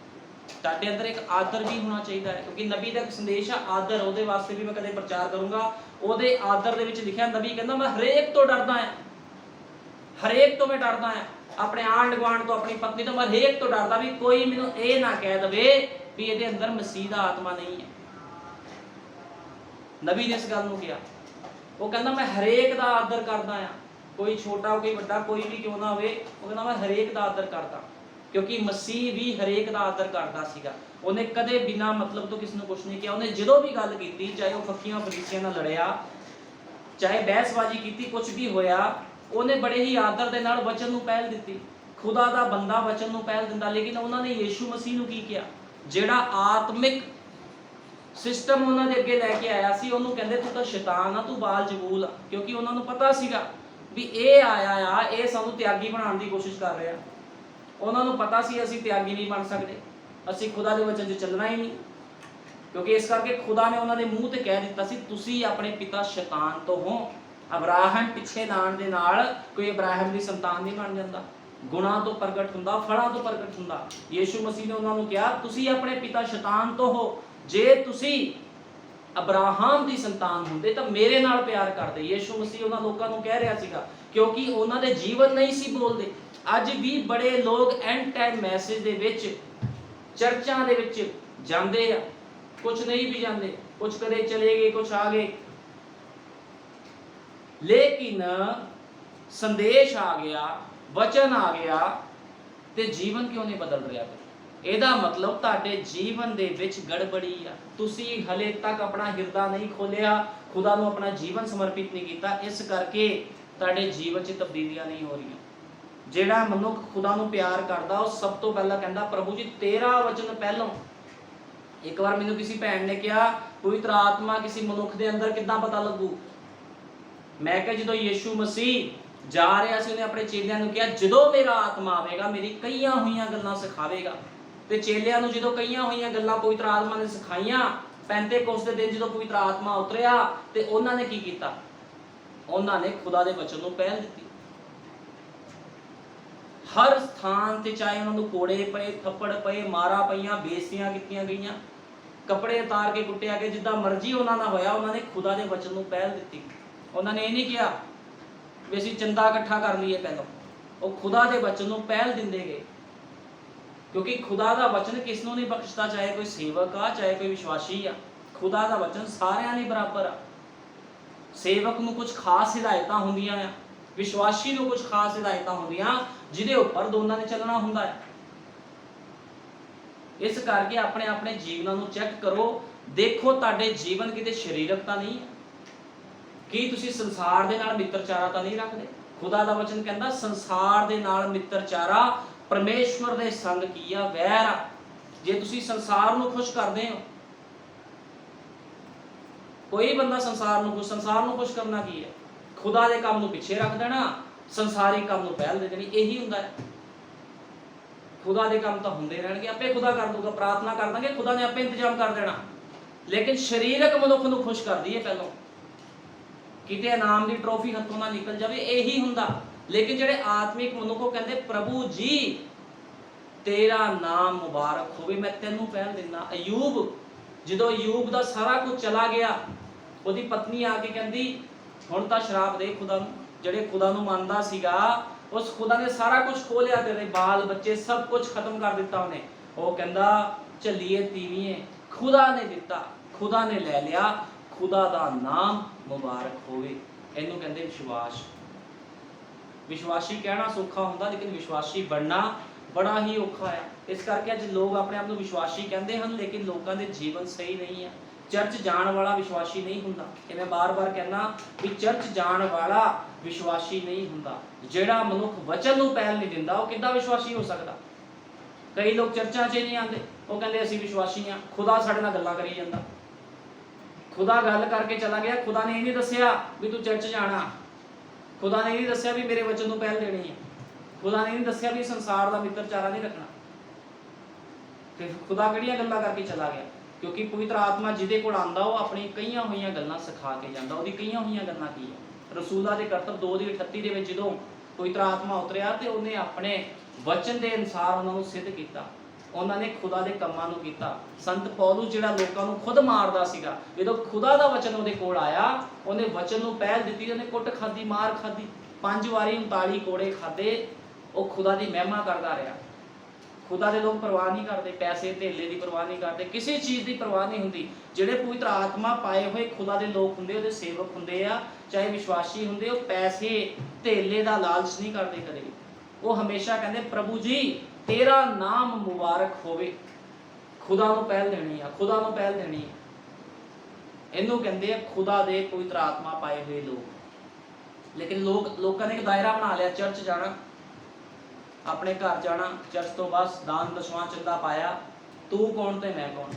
ਤੁਹਾਡੇ ਅੰਦਰ ਇੱਕ ਆਦਰ ਵੀ ਹੋਣਾ ਚਾਹੀਦਾ ਹੈ, ਕਿਉਂਕਿ ਨਬੀ ਦਾ ਇੱਕ ਸੰਦੇਸ਼ ਆ ਆਦਰ। ਉਹਦੇ ਵਾਸਤੇ ਵੀ ਮੈਂ ਕਦੇ ਪ੍ਰਚਾਰ ਕਰੂੰਗਾ। ਉਹਦੇ ਆਦਰ ਦੇ ਵਿੱਚ ਲਿਖਿਆ, ਨਬੀ ਕਹਿੰਦਾ ਮੈਂ ਹਰੇਕ ਤੋਂ ਡਰਦਾ ਹਾਂ, ਹਰੇਕ ਤੋਂ ਮੈਂ ਡਰਦਾ ਹਾਂ, ਆਪਣੇ ਆਂਢ ਗੁਆਂਢ ਤੋਂ, ਆਪਣੀ ਪਤਨੀ ਤੋਂ, ਮੈਂ ਹਰੇਕ ਤੋਂ ਡਰਦਾ ਵੀ ਕੋਈ ਮੈਨੂੰ ਇਹ ਨਾ ਕਹਿ ਦਵੇ ਵੀ ਇਹਦੇ ਅੰਦਰ ਮਸੀਹ ਦਾ ਆਤਮਾ ਨਹੀਂ ਹੈ। ਨਬੀ ਨੇ ਇਸ ਗੱਲ ਨੂੰ ਕਿਹਾ। ਉਹ ਕਹਿੰਦਾ ਮੈਂ ਹਰੇਕ ਦਾ ਆਦਰ ਕਰਦਾ ਆ, ਕੋਈ ਛੋਟਾ ਕੋਈ ਵੱਡਾ ਕੋਈ ਵੀ ਕਿਉਂ ਨਾ ਹੋਵੇ। ਉਹ ਕਹਿੰਦਾ ਮੈਂ ਹਰੇਕ ਦਾ ਆਦਰ ਕਰਦਾ, ਕਿਉਂਕਿ ਮਸੀਹ ਵੀ ਹਰੇਕ ਦਾ ਆਦਰ ਕਰਦਾ ਸੀਗਾ। ਉਹਨੇ ਕਦੇ ਬਿਨਾਂ ਮਤਲਬ ਤੋਂ ਕਿਸੇ ਨੂੰ ਕੁਛ ਨਹੀਂ ਕਿਹਾ। ਉਹਨੇ ਜਦੋਂ ਵੀ ਗੱਲ ਕੀਤੀ, ਚਾਹੇ ਉਹ ਫੱਕੀਆਂ ਫਰੀਸੀਆਂ ਨਾਲ ਲੜਿਆ, ਚਾਹੇ ਬਹਿਸਬਾਜ਼ੀ ਕੀਤੀ, ਕੁਛ ਵੀ ਹੋਇਆ, ਉਹਨੇ ਬੜੇ ਹੀ ਆਦਰ ਦੇ ਨਾਲ ਵਚਨ ਨੂੰ ਪਹਿਲ ਦਿੱਤੀ। ਖੁਦਾ ਦਾ ਬੰਦਾ ਵਚਨ ਨੂੰ ਪਹਿਲ ਦਿੰਦਾ। ਲੇਕਿਨ ਉਹਨਾਂ ਨੇ ਯੀਸ਼ੂ ਮਸੀਹ ਨੂੰ ਕੀ ਕਿਹਾ? ਜਿਹੜਾ ਆਤਮਿਕ ਸਿਸਟਮ ਉਹਨਾਂ ਦੇ ਅੱਗੇ ਲੈ ਕੇ ਆਇਆ ਸੀ, ਉਹਨੂੰ ਕਹਿੰਦੇ ਤੂੰ ਤਾਂ ਸ਼ੈਤਾਨ ਆ, ਤੂੰ ਬਾਲ ਜਬੂਲ ਆ। ਕਿਉਂਕਿ ਉਹਨਾਂ ਨੂੰ ਪਤਾ ਸੀਗਾ ਵੀ ਇਹ ਆਇਆ ਆ, ਇਹ ਸਾਨੂੰ ਤਿਆਗੀ ਬਣਾਉਣ ਦੀ ਕੋਸ਼ਿਸ਼ ਕਰ ਰਿਹਾ। ਉਹਨਾਂ ਨੂੰ ਪਤਾ ਸੀ ਅਸੀਂ ਤਿਆਗੀ ਨਹੀਂ ਬਣ ਸਕਦੇ, ਅਸੀਂ ਖੁਦਾ ਦੇ ਵਚਨ 'ਚ ਚੱਲਣਾ ਹੀ ਨਹੀਂ। ਕਿਉਂਕਿ ਇਸ ਕਰਕੇ ਖੁਦਾ ਨੇ ਉਹਨਾਂ ਦੇ ਮੂੰਹ ਤੇ ਕਹਿ ਦਿੱਤਾ ਸੀ ਤੁਸੀਂ ਆਪਣੇ ਪਿਤਾ ਸ਼ੈਤਾਨ ਤੋਂ ਹੋ। ਅਬਰਾਹਮ ਪਿੱਛੇ ਲਾਣ ਦੇ ਨਾਲ ਕੋਈ ਅਬਰਾਹਮ ਦੀ ਸੰਤਾਨ ਨਹੀਂ ਬਣ ਜਾਂਦਾ। ਗੁਣਾਂ ਤੋਂ ਪ੍ਰਗਟ ਹੁੰਦਾ, ਫਲਾਂ ਤੋਂ ਪ੍ਰਗਟ ਹੁੰਦਾ। ਯੀਸ਼ੂ ਮਸੀਹ ਨੇ ਉਹਨਾਂ ਨੂੰ ਕਿਹਾ ਤੁਸੀਂ ਆਪਣੇ ਪਿਤਾ ਸ਼ੈਤਾਨ ਤੋਂ ਹੋ। ਜੇ ਤੁਸੀਂ ਅਬਰਾਹਮ ਦੀ ਸੰਤਾਨ ਹੁੰਦੇ ਤਾਂ ਮੇਰੇ ਨਾਲ ਪਿਆਰ ਕਰਦੇ। ਯੀਸ਼ੂ ਮਸੀਹ ਉਹਨਾਂ ਲੋਕਾਂ ਨੂੰ ਕਹਿ ਰਿਹਾ ਸੀਗਾ, ਕਿਉਂਕਿ ਉਹਨਾਂ ਦੇ ਜੀਵਨ ਨਹੀਂ ਸੀ ਬੋਲਦੇ। ਅੱਜ ਵੀ ਬੜੇ ਲੋਕ ਐਂਡ ਟਾਈਮ ਮੈਸੇਜ ਦੇ ਵਿੱਚ ਚਰਚਾਂ ਦੇ ਵਿੱਚ ਜਾਂਦੇ ਆ, ਕੁਝ ਨਹੀਂ ਵੀ ਜਾਂਦੇ, ਕੁਝ ਕਦੇ ਚਲੇ ਗਏ, ਕੁਝ ਆ ਗਏ, ਲੇਕਿਨ ਸੰਦੇਸ਼ ਆ ਗਿਆ, ਵਚਨ ਆ ਗਿਆ ਤੇ ਜੀਵਨ ਕਿਉਂ ਨਹੀਂ ਬਦਲ ਰਿਹਾ? ਇਹਦਾ ਮਤਲਬ ਤੁਹਾਡੇ ਜੀਵਨ ਦੇ ਵਿੱਚ ਗੜਬੜੀ ਆ। ਤੁਸੀਂ ਹਲੇ ਤੱਕ ਆਪਣਾ ਹਿਰਦਾ ਨਹੀਂ ਖੋਲਿਆ, ਖੁਦਾ ਨੂੰ ਆਪਣਾ ਜੀਵਨ ਸਮਰਪਿਤ ਨਹੀਂ ਕੀਤਾ। ਇਸ ਕਰਕੇ ਤੁਹਾਡੇ ਜੀਵਨ 'ਚ ਤਬਦੀਲੀਆਂ ਨਹੀਂ ਹੋ ਰਹੀਆਂ। ਜਿਹੜਾ ਮਨੁੱਖ ਖੁਦਾ ਨੂੰ ਪਿਆਰ ਕਰਦਾ ਉਹ ਸਭ ਤੋਂ ਪਹਿਲਾਂ ਕਹਿੰਦਾ ਪ੍ਰਭੂ ਜੀ ਤੇਰਾ ਵਚਨ ਪਹਿਲੋਂ। ਇੱਕ ਵਾਰ ਮੈਨੂੰ ਕਿਸੇ ਭੈਣ ਨੇ ਕਿਹਾ ਪਵਿੱਤਰ ਆਤਮਾ ਕਿਸੇ ਮਨੁੱਖ ਦੇ ਅੰਦਰ ਕਿੱਦਾਂ ਪਤਾ ਲੱਗੂ? ਮੈਂ ਕਿਹਾ ਜਦੋਂ ਯੀਸ਼ੂ ਮਸੀਹ ਜਾ ਰਿਹਾ ਸੀ, ਉਹਨੇ ਆਪਣੇ ਚੇਲਿਆਂ ਨੂੰ ਕਿਹਾ ਜਦੋਂ ਮੇਰਾ ਆਤਮਾ ਆਵੇਗਾ ਮੇਰੀ ਕਈਆਂ ਹੋਈਆਂ ਗੱਲਾਂ ਸਿਖਾਵੇਗਾ। ਤੇ ਚੇਲਿਆਂ ਨੂੰ ਜਦੋਂ ਕਈਆਂ ਹੋਈਆਂ ਗੱਲਾਂ ਪਵਿੱਤਰ ਆਤਮਾ ਨੇ ਸਿਖਾਈਆਂ, ਪੈਂਤੇਕੋਸਤ ਦੇ ਦਿਨ ਜਦੋਂ ਪਵਿੱਤਰ ਆਤਮਾ ਉਤਰਿਆ ਤੇ ਉਹਨਾਂ ਨੇ ਕੀ ਕੀਤਾ? ਉਹਨਾਂ ਨੇ ਖੁਦਾ ਦੇ ਵਚਨ ਨੂੰ ਪਹਿਲ ਦਿੱਤੀ। ਹਰ ਸਥਾਨ ਤੇ ਚਾਹੇ ਉਹਨਾਂ ਨੂੰ ਕੋੜੇ ਪਏ, ਥੱਪੜ ਪਏ, ਮਾਰਾ ਪਈਆਂ, ਬੇਇੱਜ਼ਤੀਆਂ ਕੀਤੀਆਂ ਗਈਆਂ, ਕੱਪੜੇ ਉਤਾਰ ਕੇ ਕੁੱਟਿਆ ਗਿਆ, ਜਿੱਦਾਂ ਮਰਜ਼ੀ ਉਹਨਾਂ ਨਾਲ ਹੋਇਆ, ਉਹਨਾਂ ਨੇ ਖੁਦਾ ਦੇ ਵਚਨ ਨੂੰ ਪਹਿਲ ਦਿੱਤੀ। ਉਹਨਾਂ ਨੇ ਇਹ ਨਹੀਂ ਕਿਹਾ ਵੀ ਅਸੀਂ ਚੰਦਾ ਇਕੱਠਾ ਕਰ ਲਈਏ ਪਹਿਲਾਂ, ਉਹ ਖੁਦਾ ਦੇ ਵਚਨ ਨੂੰ ਪਹਿਲ ਦਿੰਦੇ ਗਏ। ਕਿਉਂਕਿ ਖੁਦਾ ਦਾ ਵਚਨ ਕਿਸ ਨੂੰ ਨਹੀਂ ਬਖਸ਼ਦਾ, ਚਾਹੇ ਕੋਈ ਸੇਵਕ ਆ ਚਾਹੇ ਕੋਈ ਵਿਸ਼ਵਾਸੀ ਆ। ਖੁਦਾ ਦਾ ਵਚਨ ਸਾਰਿਆਂ ਲਈ ਬਰਾਬਰ ਆ। ਸੇਵਕ ਨੂੰ ਕੁਝ ਖਾਸ ਹਿਦਾਇਤਾਂ ਹੁੰਦੀਆਂ ਆ, ਵਿਸ਼ਵਾਸੀ ਨੂੰ ਕੁਝ ਖਾਸ ਹਿਦਾਇਤਾਂ ਹੁੰਦੀਆਂ, ਜਿਹਦੇ ਉੱਪਰ ਦੋਨਾਂ ਨੇ ਚੱਲਣਾ ਹੁੰਦਾ ਹੈ। ਇਸ ਕਰਕੇ ਆਪਣੇ ਆਪਣੇ ਜੀਵਨਾਂ ਨੂੰ ਚੈੱਕ ਕਰੋ, ਦੇਖੋ ਤੁਹਾਡੇ ਜੀਵਨ ਕਿਤੇ ਸਰੀਰਕ ਤਾਂ ਨਹੀਂ ਹੈ। ਕੀ ਤੁਸੀਂ ਸੰਸਾਰ ਦੇ ਨਾਲ ਮਿੱਤਰਚਾਰਾ ਤਾਂ ਨਹੀਂ ਰੱਖਦੇ? ਖੁਦਾ ਦਾ ਵਚਨ ਕਹਿੰਦਾ ਸੰਸਾਰ ਦੇ ਨਾਲ ਮਿੱਤਰਚਾਰਾ ਪਰਮੇਸ਼ਵਰ ਦੇ ਸੰਗ ਕੀ ਆ? ਵੈਰ ਆ। ਜੇ ਤੁਸੀਂ ਸੰਸਾਰ ਨੂੰ ਖੁਸ਼ ਕਰਦੇ ਹੋ, ਕੋਈ ਬੰਦਾ ਸੰਸਾਰ ਨੂੰ ਖੁਸ਼ ਕਰਨਾ ਕੀ ਹੈ? ਖੁਦਾ ਦੇ ਕੰਮ ਨੂੰ ਪਿੱਛੇ ਰੱਖ ਦੇਣਾ, ਸੰਸਾਰਿਕ ਕੰਮ ਨੂੰ ਪਹਿਲ ਦੇ ਦੇਣੀ, ਇਹੀ ਹੁੰਦਾ ਹੈ। ਖੁਦਾ ਦੇ ਕੰਮ ਤਾਂ ਹੁੰਦੇ ਰਹਿਣਗੇ, ਆਪੇ ਖੁਦਾ ਕਰ ਦੂਗਾ। ਪ੍ਰਾਰਥਨਾ ਕਰ ਦਾਂਗੇ, ਖੁਦਾ ਨੇ ਆਪੇ ਇੰਤਜ਼ਾਮ ਕਰ ਦੇਣਾ। ਲੇਕਿਨ ਸਰੀਰਕ ਮਨੁੱਖ ਨੂੰ ਖੁਸ਼ ਕਰਦੀ ਹੈ ਪਹਿਲਾਂ, ਕਿਤੇ ਇਨਾਮ ਦੀ ਟਰੋਫੀ ਹੱਥੋਂ ਨਾ ਨਿਕਲ ਜਾਵੇ, ਇਹੀ ਹੁੰਦਾ। ਲੇਕਿਨ ਜਿਹੜੇ ਆਤਮਿਕ ਮਨੁੱਖ ਉਹ ਕਹਿੰਦੇ ਪ੍ਰਭੂ ਜੀ ਤੇਰਾ ਨਾਮ ਮੁਬਾਰਕ ਹੋਵੇ, ਮੈਂ ਤੈਨੂੰ ਪਹਿਲ ਦਿੰਦਾ। ਅਯੂਬ, ਜਦੋਂ ਅਯੂਬ ਦਾ ਸਾਰਾ ਕੁਝ ਚਲਾ ਗਿਆ, ਉਹਦੀ ਪਤਨੀ ਆ ਕੇ ਕਹਿੰਦੀ ਹੁਣ ਤਾਂ ਸ਼ਰਾਪ ਦੇ ਖੁਦਾ ਨੂੰ। ਜਿਹੜੇ ਖੁਦਾ ਨੂੰ ਮੰਨਦਾ ਸੀਗਾ, ਉਸ ਖੁਦਾ ਨੇ ਸਾਰਾ ਕੁਝ ਖੋਹ ਲਿਆ, ਤੇਰੇ ਬਾਲ ਬੱਚੇ ਸਭ ਕੁਝ ਖਤਮ ਕਰ ਦਿੱਤਾ ਉਹਨੇ। ਉਹ ਕਹਿੰਦਾ ਝੱਲੀਏ ਤੀਵੀਏ, ਖੁਦਾ ਨੇ ਦਿੱਤਾ, ਖੁਦਾ ਨੇ ਲੈ ਲਿਆ, ਖੁਦਾ ਦਾ ਨਾਮ ਮੁਬਾਰਕ ਹੋਵੇ। ਇਹਨੂੰ ਕਹਿੰਦੇ ਵਿਸ਼ਵਾਸ। ਵਿਸ਼ਵਾਸੀ ਕਹਿਣਾ ਸੌਖਾ ਹੁੰਦਾ, ਲੇਕਿਨ ਵਿਸ਼ਵਾਸੀ ਬਣਨਾ ਬੜਾ ਹੀ ਔਖਾ ਹੈ। ਇਸ ਕਰਕੇ ਅੱਜ ਲੋਕ ਆਪਣੇ ਆਪ ਨੂੰ ਵਿਸ਼ਵਾਸੀ ਕਹਿੰਦੇ ਹਨ, ਲੇਕਿਨ ਲੋਕਾਂ ਦੇ ਜੀਵਨ ਸਹੀ ਨਹੀਂ ਹੈ। ਚਰਚ ਜਾਣ ਵਾਲਾ ਵਿਸ਼ਵਾਸੀ ਨਹੀਂ ਹੁੰਦਾ। ਇਹ ਮੈਂ ਬਾਰ-ਬਾਰ ਕਹਿਣਾ ਵੀ ਚਰਚ ਜਾਣ ਵਾਲਾ ਵਿਸ਼ਵਾਸੀ ਨਹੀਂ ਹੁੰਦਾ। ਜਿਹੜਾ ਮਨੁੱਖ ਵਚਨ ਨੂੰ ਪਹਿਲ ਨਹੀਂ ਦਿੰਦਾ, ਉਹ ਕਿੱਦਾਂ ਵਿਸ਼ਵਾਸੀ ਹੋ ਸਕਦਾ? ਕਈ ਲੋਕ ਚਰਚਾਂ 'ਚ ਨਹੀਂ ਆਉਂਦੇ, ਉਹ ਕਹਿੰਦੇ ਅਸੀਂ ਵਿਸ਼ਵਾਸੀ ਹਾਂ। ਖੁਦਾ ਸਾਡੇ ਨਾਲ ਗੱਲਾਂ ਕਰੀ ਜਾਂਦਾ। ਖੁਦਾ ਗੱਲ ਕਰਕੇ ਚਲਾ ਗਿਆ। ਖੁਦਾ ਨੇ ਇਹ ਨਹੀਂ ਦੱਸਿਆ ਵੀ ਤੂੰ ਚਰਚ ਜਾਣਾ। ਖੁਦਾ ਨੇ ਇਹ ਨਹੀਂ ਦੱਸਿਆ ਵੀ ਮੇਰੇ ਵਚਨ ਨੂੰ ਪਹਿਲ ਦੇਣੀ ਹੈ। ਖੁਦਾ ਨੇ ਇਹ ਨਹੀਂ ਦੱਸਿਆ ਵੀ ਸੰਸਾਰ ਦਾ ਮਿੱਤਰਚਾਰਾ ਨਹੀਂ ਰੱਖਣਾ। ਤੇ ਖੁਦਾ ਕਿਹੜੀਆਂ ਗੱਲਾਂ ਕਰਕੇ ਚਲਾ ਗਿਆ? ਕਿਉਂਕਿ ਪਵਿੱਤਰ ਆਤਮਾ ਜਿਹਦੇ ਕੋਲ ਆਉਂਦਾ, ਉਹ ਆਪਣੀ ਕਈਆਂ ਹੋਈਆਂ ਗੱਲਾਂ ਸਿਖਾ ਕੇ ਜਾਂਦਾ। ਉਹਦੀ ਕਈਆਂ ਹੋਈਆਂ ਗੱਲਾਂ ਕੀ ਹੈ? ਰਸੂਲਾਂ ਦੇ ਕਰਤੱਵ 2:38 ਦੇ ਵਿੱਚ ਜਦੋਂ ਪਵਿੱਤਰ ਆਤਮਾ ਉਤਰਿਆ ਤੇ ਉਹਨੇ ਆਪਣੇ ਵਚਨ ਦੇ ਅਨੁਸਾਰ ਉਹਨਾਂ ਨੂੰ ਸਿੱਧ ਕੀਤਾ। ਉਹਨਾਂ ਨੇ ਖੁਦਾ ਦੇ ਕੰਮਾਂ ਨੂੰ ਕੀਤਾ। ਸੰਤ ਪੌਲੁਸ ਜਿਹੜਾ ਲੋਕਾਂ ਨੂੰ ਖੁਦ ਮਾਰਦਾ ਸੀਗਾ, ਜਦੋਂ ਖੁਦਾ ਦਾ ਵਚਨ ਉਹਦੇ ਕੋਲ ਆਇਆ, ਉਹਨੇ ਵਚਨ ਨੂੰ ਪਹਿਲ ਦਿੱਤੀ। ਉਹਨੇ ਕੁੱਟ ਖਾਧੀ, ਮਾਰ ਖਾਧੀ, 5 ਵਾਰੀ 39 ਕੋੜੇ ਖਾਧੇ। ਉਹ ਖੁਦਾ ਦੀ ਮਹਿਮਾ ਕਰਦਾ ਰਿਹਾ। ਖੁਦਾ ਦੇ ਲੋਕ ਪਰਵਾਹ ਨਹੀਂ ਕਰਦੇ, ਪੈਸੇ ਧੇਲੇ ਦੀ ਪਰਵਾਹ ਨਹੀਂ ਕਰਦੇ, ਕਿਸੇ ਚੀਜ਼ ਦੀ ਪਰਵਾਹ ਨਹੀਂ ਹੁੰਦੀ। ਜਿਹੜੇ ਪਵਿੱਤਰ ਆਤਮਾ ਪਾਏ ਹੋਏ ਖੁਦਾ ਦੇ ਲੋਕ ਹੁੰਦੇ, ਉਹਦੇ ਸੇਵਕ ਹੁੰਦੇ ਆ, ਚਾਹੇ ਵਿਸ਼ਵਾਸੀ ਹੁੰਦੇ, ਉਹ ਪੈਸੇ ਧੇਲੇ ਦਾ ਲਾਲਚ ਨਹੀਂ ਕਰਦੇ ਕਦੇ ਵੀ। ਉਹ ਹਮੇਸ਼ਾ ਕਹਿੰਦੇ ਪ੍ਰਭੂ ਜੀ ਤੇਰਾ ਨਾਮ ਮੁਬਾਰਕ ਹੋਵੇ। ਖੁਦਾ ਨੂੰ ਪਹਿਲ ਦੇਣੀ ਆ, ਖੁਦਾ ਨੂੰ ਪਹਿਲ ਦੇਣੀ ਆ। ਇਹਨੂੰ ਕਹਿੰਦੇ ਆ ਖੁਦਾ ਦੇ ਪਵਿੱਤਰ ਆਤਮਾ ਪਾਏ ਹੋਏ ਲੋਕ। ਲੇਕਿਨ ਲੋਕਾਂ ਨੇ ਇੱਕ ਦਾਇਰਾ ਬਣਾ ਲਿਆ, ਚਰਚ ਜਾਣਾ, ਆਪਣੇ ਘਰ ਜਾਣਾ, ਚਰਚ ਤੋਂ ਬਸ ਦਾਨ ਦਸ਼ਵਾਂ ਚੰਦਾ ਪਾਇਆ, ਤੂੰ ਕੌਣ ਤੇ ਮੈਂ ਕੌਣ,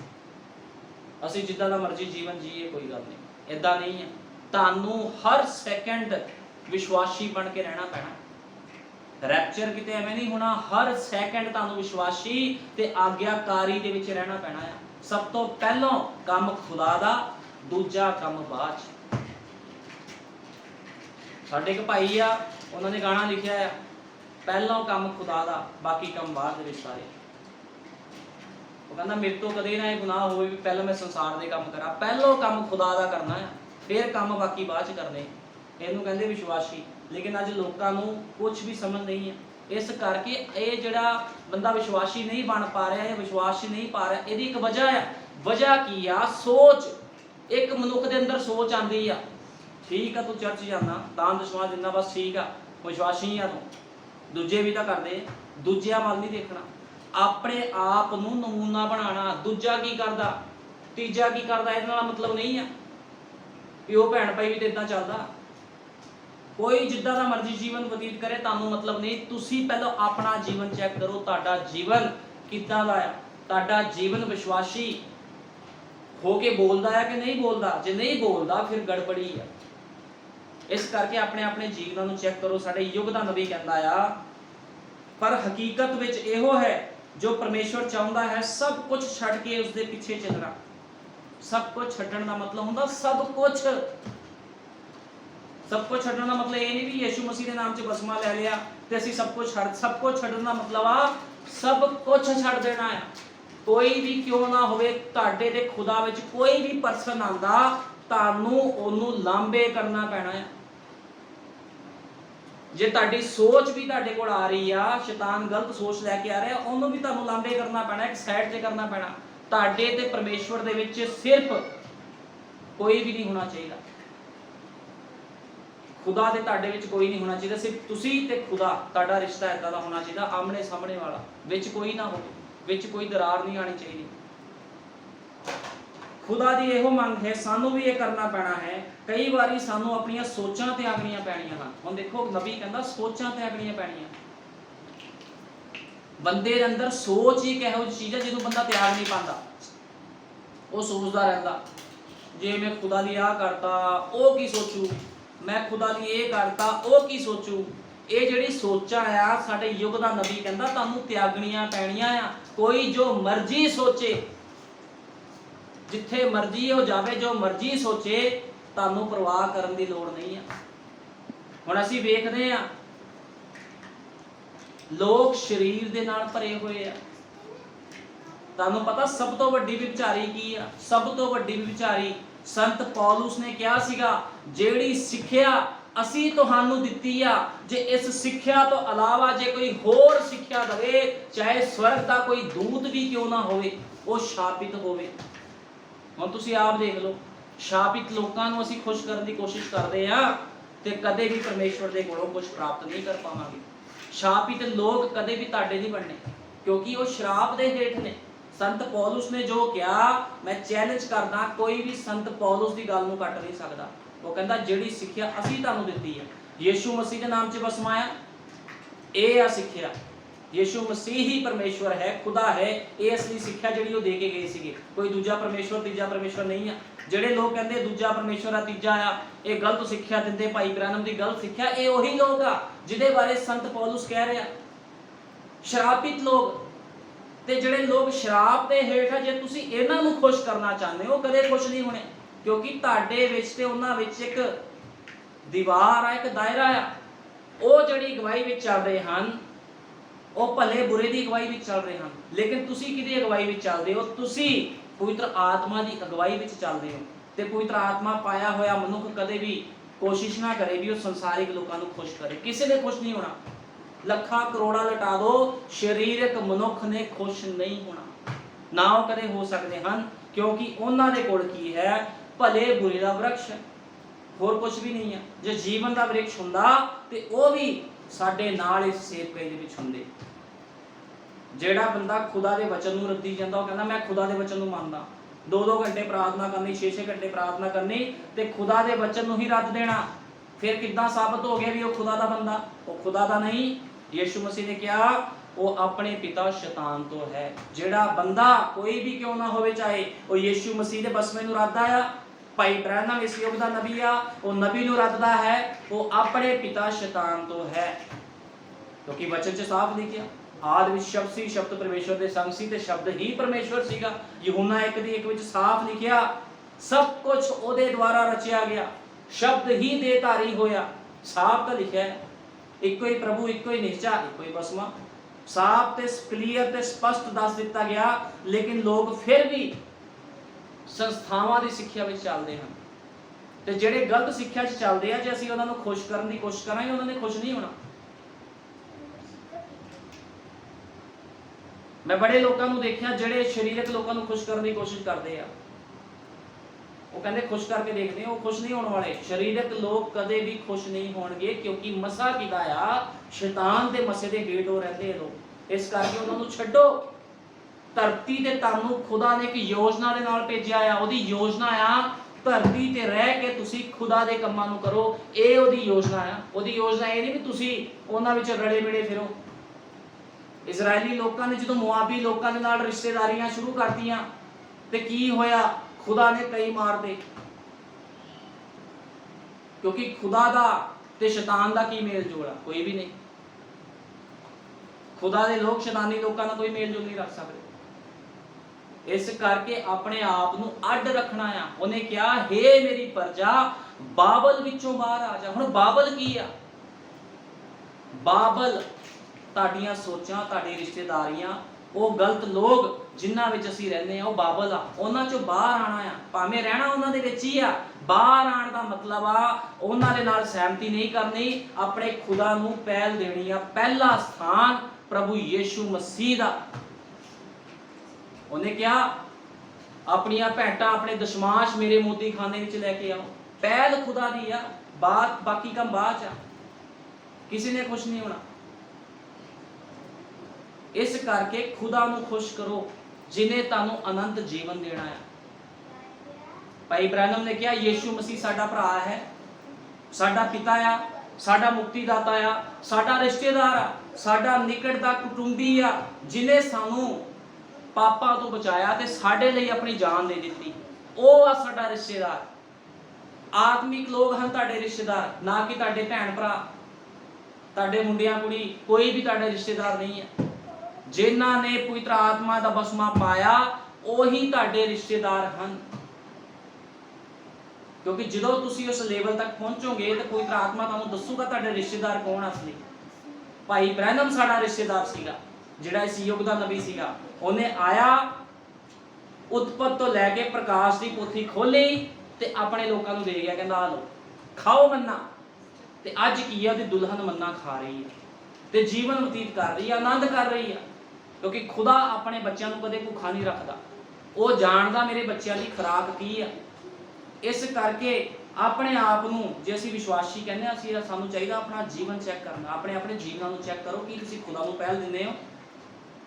ਅਸੀਂ ਜਿੱਦਾਂ ਦਾ ਮਰਜ਼ੀ ਜੀਵਨ ਜੀਏ, ਕੋਈ ਗੱਲ ਨਹੀਂ। ਇਦਾਂ ਨਹੀਂ ਹੈ। ਤੁਹਾਨੂੰ ਹਰ ਸੈਕਿੰਡ ਵਿਸ਼ਵਾਸੀ ਬਣ ਕੇ ਰਹਿਣਾ ਪੈਣਾ। ਰੈਪਚਰ ਕਿਤੇ ਐਵੇਂ ਨਹੀਂ ਹੋਣਾ। ਹਰ ਸੈਕਿੰਡ ਤੁਹਾਨੂੰ ਵਿਸ਼ਵਾਸੀ ਤੇ ਆਗਿਆਕਾਰੀ ਦੇ ਵਿੱਚ ਰਹਿਣਾ ਪੈਣਾ ਆ। ਸਭ ਤੋਂ ਪਹਿਲਾਂ ਕੰਮ ਖੁਦਾ ਦਾ, ਦੂਜਾ ਕੰਮ ਬਾਅਦ 'ਚ। ਸਾਡੇ ਇੱਕ ਭਾਈ ਆ, ਉਹਨਾਂ ਨੇ ਗਾਣਾ ਲਿਖਿਆ ਆ, ਪਹਿਲਾਂ ਕੰਮ ਖੁਦਾ ਦਾ, ਬਾਕੀ ਕੰਮ ਬਾਅਦ ਦੇ ਵਿੱਚ ਸਾਰੇ। ਉਹ ਕਹਿੰਦਾ ਮੇਰੇ ਤੋਂ ਕਦੇ ਨਾ ਇਹ ਗੁਨਾਹ ਹੋਵੇ ਵੀ ਪਹਿਲਾਂ ਮੈਂ ਸੰਸਾਰ ਦੇ ਕੰਮ ਕਰਾਂ। ਪਹਿਲਾਂ ਕੰਮ ਖੁਦਾ ਦਾ ਕਰਨਾ ਹੈ, ਫਿਰ ਕੰਮ ਬਾਕੀ ਬਾਅਦ 'ਚ ਕਰਨੇ। ਇਹਨੂੰ ਕਹਿੰਦੇ ਵਿਸ਼ਵਾਸੀ। ਲੇਕਿਨ ਅੱਜ ਲੋਕਾਂ ਨੂੰ ਕੁਝ ਵੀ ਸਮਝ ਨਹੀਂ ਹੈ। ਇਸ ਕਰਕੇ ਇਹ ਜਿਹੜਾ ਬੰਦਾ ਵਿਸ਼ਵਾਸੀ ਨਹੀਂ ਬਣ ਪਾ ਰਿਹਾ ਜਾਂ ਵਿਸ਼ਵਾਸੀ ਨਹੀਂ ਪਾ ਰਿਹਾ, ਇਹਦੀ ਇੱਕ ਵਜ੍ਹਾ ਹੈ। ਵਜ੍ਹਾ ਕੀ ਆ? ਸੋਚ। ਇੱਕ ਮਨੁੱਖ ਦੇ ਅੰਦਰ ਸੋਚ ਆਉਂਦੀ ਆ, ਠੀਕ ਆ ਤੂੰ ਚਰਚ ਜਾਣਾ, ਦਾਨ ਦਸ਼ਵਾਂ ਦਿੰਦਾ, ਬਸ ਠੀਕ ਆ, ਵਿਸ਼ਵਾਸੀ ਆ ਤੂੰ। ਦੂਜੇ ਵੀ ਤਾਂ ਕਰਦੇ, ਦੂਜਿਆਂ ਵੱਲ ਨਹੀਂ ਦੇਖਣਾ, ਆਪਣੇ ਆਪ ਨੂੰ ਨਮੂਨਾ ਬਣਾਉਣਾ। ਦੂਜਾ ਕੀ ਕਰਦਾ, ਤੀਜਾ ਕੀ ਕਰਦਾ, ਇਹਦੇ ਨਾਲ ਮਤਲਬ ਨਹੀਂ ਆ ਵੀ ਉਹ ਭੈਣ ਭਾਈ ਵੀ ਤੇ ਇਦਾਂ ਚੱਲਦਾ। ਕੋਈ ਜਿੱਦਾਂ ਦਾ ਮਰਜ਼ੀ ਜੀਵਨ ਬਤੀਤ ਕਰੇ, ਤੁਹਾਨੂੰ ਮਤਲਬ ਨਹੀਂ। ਤੁਸੀਂ ਪਹਿਲਾਂ ਆਪਣਾ ਜੀਵਨ ਚੈੱਕ ਕਰੋ, ਤੁਹਾਡਾ ਜੀਵਨ ਕਿੱਦਾਂ ਦਾ ਆ। ਤੁਹਾਡਾ ਜੀਵਨ ਵਿਸ਼ਵਾਸੀ ਹੋ ਕੇ ਬੋਲਦਾ ਹੈ ਕਿ ਨਹੀਂ ਬੋਲਦਾ? ਜੇ ਨਹੀਂ ਬੋਲਦਾ ਫਿਰ ਗੜਬੜੀ ਆ। इस करके अपने अपने जीवनों ਨੂੰ चेक करो। साडे युग ਦਾ नबी कहता आ पर हकीकत विच इहो है जो परमेश्वर चाहुंदा है सब कुछ छड्ड के उसके पिछे चलना। सब कुछ छड्डण का मतलब हुंदा सब कुछ। सब कुछ छड्डण का मतलब ये नहीं भी यीशु मसीह के नाम से बसमा ले लिया ते असीं सब कुछ छड्डण का मतलब आ सब कुछ छड्ड देना है। कोई भी क्यों ना होवे तुहाडे ते खुदा विच कोई भी परसन आंदा तानू ओनू लांबे करना पैना है। जे तुहाडी सोच भी तुहाडे कोल आ रही आ, शैतान गलत सोच लैके आ रहा ओनू भी तुहानू लांबे करना पैना, एक साइड ते करना पैना। तुहाडे ते परमेश्वर दे विच सिर्फ कोई भी नहीं होना चाहिए। खुदा ते तुहाडे विच कोई नहीं होना चाहिए, सिर्फ तुसी ते खुदा। तुहाडा रिश्ता इदां दा होना चाहिए आमने सामने वाला, विच कोई ना हो, विच कोई दरार नहीं आनी चाहिए। खुदा दी इहो मंग है, सानू भी ये करना पैना है। कई बारी सानू अपनी सोचां त्यागणियां पैणियां हन। हुण देखो नबी कहंदा सोचां त्यागणियां पैणियां। बंदे दे अंदर सोच ही इहो जी चीज़ है जिहनूं बंदा त्याग नहीं पांदा। वो सोचदा रहिंदा जे मैं खुदा लई आ करता वो की सोचू, मैं खुदा लई ये करता वो की सोचू। ये जिहड़ी सोचां आ साडे युग दा नबी कहंदा तुहानूं त्यागणियां पैणियां आ। कोई जो मर्जी सोचे, जिथे मर्जी हो जावे, जो मर्जी सोचे, तुहानूं परवाह करन दी लोड़ नहीं है। हुण असीं वेखदे आ लोग शरीर दे नाल भरे हुए आ। तुहानूं पता सब तो वड्डी विचारी की आ? सब तो वड्डी विचारी संत पौलुस ने कहा सीगा जिहड़ी सिੱਖਿਆ ਅਸੀਂ ਤੁਹਾਨੂੰ ਦਿੱਤੀ ਆ, जे इस सिੱਖਿਆ तो अलावा जे कोई होर सिੱਖਿਆ दवे, चाहे स्वर्ग का कोई दूत भी क्यों ना होवे, वो शापित होवे। ਹੁਣ ਤੁਸੀਂ ਆਪ ਦੇਖ ਲਓ, ਸ਼ਾਪਿਤ ਲੋਕਾਂ ਨੂੰ ਅਸੀਂ ਖੁਸ਼ ਕਰਨ ਦੀ ਕੋਸ਼ਿਸ਼ ਕਰਦੇ ਆ ਤੇ ਕਦੇ ਵੀ ਪਰਮੇਸ਼ਵਰ ਦੇ ਕੋਲੋਂ ਕੁਝ ਪ੍ਰਾਪਤ ਨਹੀਂ ਕਰ ਪਾਵਾਂਗੇ। ਸ਼ਾਪਿਤ ਲੋਕ ਕਦੇ ਵੀ ਤੁਹਾਡੇ ਨਹੀਂ ਬਣਨੇ, ਕਿਉਂਕਿ ਉਹ ਸ਼ਰਾਪ ਦੇ ਹੇਠ ਨੇ। संत पौलुस ने जो कहा, मैं चैलेंज करदा कोई भी संत पौलुस की गल नूं कट नहीं सकता। वो कहता जिहड़ी सिੱਖਿਆ असीं तुहानूं दित्ती है, यीशु मसीह के नाम च बसमाया, ये आ सिੱਖਿਆ। यीशु मसीह ही परमेश्वर है, खुदा है। ये असली सिੱਖਿਆ जिहड़ी वो दे के गए सीगे। कोई दूजा परमेश्वर तीजा परमेश्वर नहीं है। जिहड़े लोग कहते दूजा परमेश्वर आ तीजा आ, ये गलत सिੱਖਿਆ दिंदे भाई ब्रैनम की गलत सिੱਖਿਆ। ये वही लोग आ जिहदे बारे संत पौलुस कह रहा शरापित लोग। ते जिहड़े लोग शराब दे हेठ आ, जे तुसीं इन्हां नूं खुश करना चाहते हो कदे खुश नहीं होने, क्योंकि तुहाडे विच ते उन्हां विच एक दीवार आ, एक दायरा आ। वो जिहड़ी अगवाई विच चल रहे हैं वो भले बुरे की अगवाई विच चल रहे हैं, लेकिन तुसीं किहदी अगवाई विच चलदे हो? तुसीं पवित्र आत्मा की अगवाई विच चलदे हो। ते पवित्र आत्मा पाया होया मनुख कदे भी कोशिश ना करे भी वो संसारिक लोगों को खुश करे, किसी ने खुश नहीं होना। लखा करोड़ा लटा दो, शरीरक मनुख ने खुश नहीं होना, ना वो कदे हो सकते हैं, क्योंकि उन्हां दे कोल की है भले बुरे दा वृक्ष है, होर कुछ भी नहीं है। जे जीवन दा वृक्ष हुंदा ते वो भी साडे नाल इस सेब पेड़ दे विच हुंदे। जेड़ा बंदा खुदा दे वचन नूं रद्दी जांदा वो कहंदा मैं खुदा दे वचन नूं मनदा, 2-2 घंटे प्रार्थना करनी, 6-6 घंटे प्रार्थना करनी ते खुदा दे वचन नूं ही रद्द देना। फिर किद्दां साबित हो गया भी वो खुदा दा बंदा? वो खुदा दा नहीं। यीशु मसीह ने कहा वो अपने पिता शैतान तो है। जेड़ा बंदा कोई भी क्यों ना होवे, चाहे वो यीशु मसीह दे बसमे नूं रद्ददा आ, भाई ब्रैनम इस युग दा नबी आ, वो नबी नूं रद्ददा है, वो अपने पिता शैतान तो है। क्योंकि वचन च साफ लिखिया आदि विच शब्द सी, शब्द परमेश्वर दे संग सी ते शब्द ही परमेश्वर सीगा। यूहन्ना 1:1 विच साफ लिखिया सब कुछ ओदे द्वारा रचिया गया, शब्द ही देहधारी होया। साफ तो लिखिया है इको ही प्रभु, इको ही निश्चा, इको ही बसमा। साफ ते क्लीयर ते स्पष्ट दस दिता गया, लेकिन लोग फिर भी संस्थावां दी सिੱਖਿਆ विच चलदे हैं। ते जिहड़े गलत सिੱਖਿਆ च चलदे आ, जे असीं उन्हां नूं खुश करन दी कोशिश करांगे उन्हां ने खुश नहीं होना। मैं बड़े लोगों नूं देखिया जिहड़े शरीरक लोगों नूं खुश करन दी कोशिश करदे आ, वो कहते खुश करके देखते हैं, वो खुश नहीं होने वाले। शरीरक लोग कदे भी खुश नहीं होंगे, क्योंकि मसा किदा आ शैतान दे मसे दे हेठ हो रहते हैं लोग। इस करके उन्हां नूं छड्डो। धरती ते तुहानूं खुदा ने एक योजना दे नाल भेजिया आ। ओहदी योजना आ धरती ते रह के तुसीं खुदा दे कम्मां नूं करो, ये ओहदी योजना आ। ओहदी योजना ये नहीं भी तुसीं उन्हां विच रले मिले फिरो। इजरायली लोगों ने जो मुआबी लोगों के नाल रिश्तेदारियां शुरू करतियां ते की होया, खुदा ने कई मार दे। क्योंकि खुदा दा ते शैतान दा की मेल जोल आ? कोई भी नहीं। खुदा दे लोग शैतानी लोगों नाल कोई मेल जोल नहीं रख सकते। इस करके अपने आप नूं अड रखना आ। उन्हें कहा, हे मेरी प्रजा, बाबल विचों बाहर आ जा। हुण बाबल की आ? बाबल तुहाडीआं सोचां, तुहाडी रिश्तेदारियां, वो गलत लोग जिन्हां विच असीं रहंदे आ, वो बाबल आ। उन्हां चों बाहर आना आ, भावें रहना उन्हां दे विच ही आ। बाहर आण दा मतलब आ उन्हां दे नाल सहमति नहीं करनी, अपने खुदा नूं पहल देनी आ। पहला स्थान प्रभु यीशु मसीह दा। उन्हें कहा, अपनियां भेंटां, अपने दशमांश मेरे मोती खाने विच लैके आओ। पहल खुदा दी आ, बात बाकी काम बाद च आ, किसी ने खुश नहीं होना। इस करके खुदा नूं खुश करो जिन्हें तुहानूं अनंत जीवन देना है। भाई ब्रैनम ने कहा, यीशु मसीह साडा भरा है, साडा पिता आ, साडा मुक्तिदाता आ, साडा रिश्तेदार आ, साडा निकट दा कुटुंबी आ, जिन्हें सानू पापां तो बचाया ते साडे लई अपनी जान दे दित्ती। ਉਹ ਆ ਸਾਡਾ ਰਿਸ਼ਤੇਦਾਰ। आत्मिक लोग हैं ਤੁਹਾਡੇ रिश्तेदार, ना कि ਤੁਹਾਡੇ ਭੈਣ ਭਰਾ, ਤੁਹਾਡੇ ਮੁੰਡਿਆਂ ਕੁੜੀ, कोई भी ਤੁਹਾਡੇ रिश्तेदार नहीं है। ਜਿਨ੍ਹਾਂ ਨੇ ਪਵਿੱਤਰ ਆਤਮਾ ਦਾ ਬਸਮਾ ਪਾਇਆ ਉਹੀ ਤੁਹਾਡੇ ਰਿਸ਼ਤੇਦਾਰ ਹਨ। क्योंकि जो तुसी उस लेवल तक पहुंचोगे तो पवित्र आत्मा तुहानूं दसूगा ਤੁਹਾਡੇ रिश्तेदार कौन असली। भाई ब्रैनम साडा रिश्तेदार सीगा, जिहड़ा इस युग दा नबी सीगा। उन्हें आया, उत्पत्ति तो लैके प्रकाश की पोथी खोली ते अपने लोगों को दे गया, कहंदा आ लो खाओ मन्ना। ते अज की है, उहदी दुल्हन मन्ना खा रही है ते जीवन बतीत कर रही है, आनंद कर रही है। क्योंकि खुदा अपने बच्चों को कदे भुखा नहीं रखता, वो जानता मेरे बच्चों की खुराक की है। इस करके अपने आप नूं जे असीं विश्वासी कहने असीं सानूं चाहिए अपना जीवन चैक करना, अपने अपने जीवनां नूं चैक करो कि तुसीं खुदा नूं पहल दिंदे हो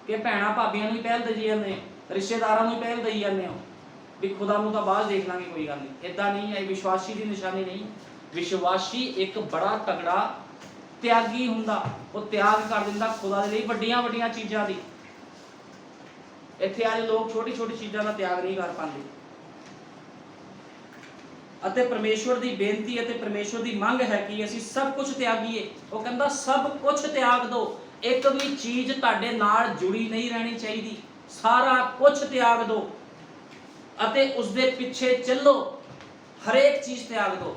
कि भैणां भाबियां नूं पहल दई जांदे हो, रिश्तेदारां नूं पहल दई जांदे हो भी खुदा नूं तां बाद देख लांगे, कोई गल नहीं। इदां नहीं है, विश्वासी की निशानी नहीं। विश्वासी एक बड़ा तगड़ा त्यागी हुंदा, वो त्याग कर दिंदा खुदा दे लई वड्डियां वड्डियां चीज़ां दी। इत्थे आए लोग छोटी छोटी चीज़ों का त्याग नहीं कर पाते। अते परमेश्वर की बेनती अते परमेश्वर की मंग है कि असीं सब कुछ त्यागीए। वो कहता सब कुछ त्याग दो, एक भी चीज़ तुहाडे नाल जुड़ी नहीं रहनी चाहिए, सारा कुछ त्याग दो अते उसदे पिछे चलो, हरेक चीज़ त्याग दो।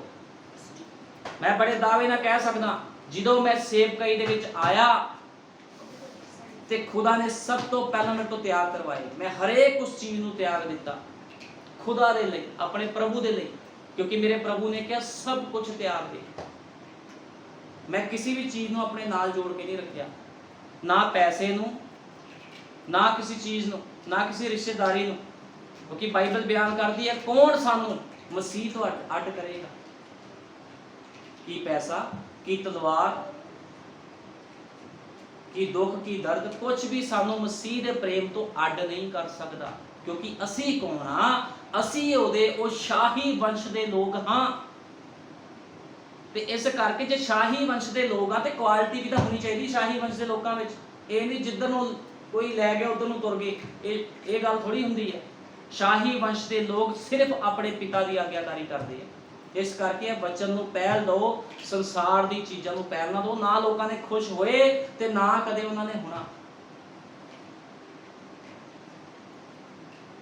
मैं बड़े दावे नाल कह सकदा, जदों मैं सेवकाई दे विच आया ते खुदा ने सब तो पहला मेरे तो त्याग करवाए। मैं हरेक उस चीज़ नूं त्याग दिता खुदा दे लई, अपने प्रभु दे लई, क्योंकि मेरे प्रभु ने कहा सब कुछ त्याग दे। मैं किसी भी चीज़ नूं अपने नाल जोड़ के नहीं रखिया, ना पैसे नूं, ना किसी चीज़ नूं, ना किसी रिश्तेदारी नूं। क्योंकि बाइबल बयान करती है कौन सानूं मसीह तो अड करेगा। की पैसा, की तलवार, की दुख, की दर्द, कुछ भी सानू मसीह दे प्रेम तो अड नहीं कर सकता। क्योंकि असी कौन हाँ, असी उहदे ओ शाही वंश दे लोग हाँ। ते इस करके जे शाही वंश दे लोग हाँ तो क्वालिटी भी तो होनी चाहिए शाही वंश के लोगों में। ये नहीं जिधर नूं कोई लै गया उधर नूं तुर गए, ये गल थोड़ी हुंदी है। शाही वंश के लोग सिर्फ अपने पिता की आग्याकारी करते हैं। इस करके बचन नूं पहल दो, संसार की चीज़ों नूं पहल ना दो। ना लोगों ने खुश होए ते ना कदे उन्होंने होना।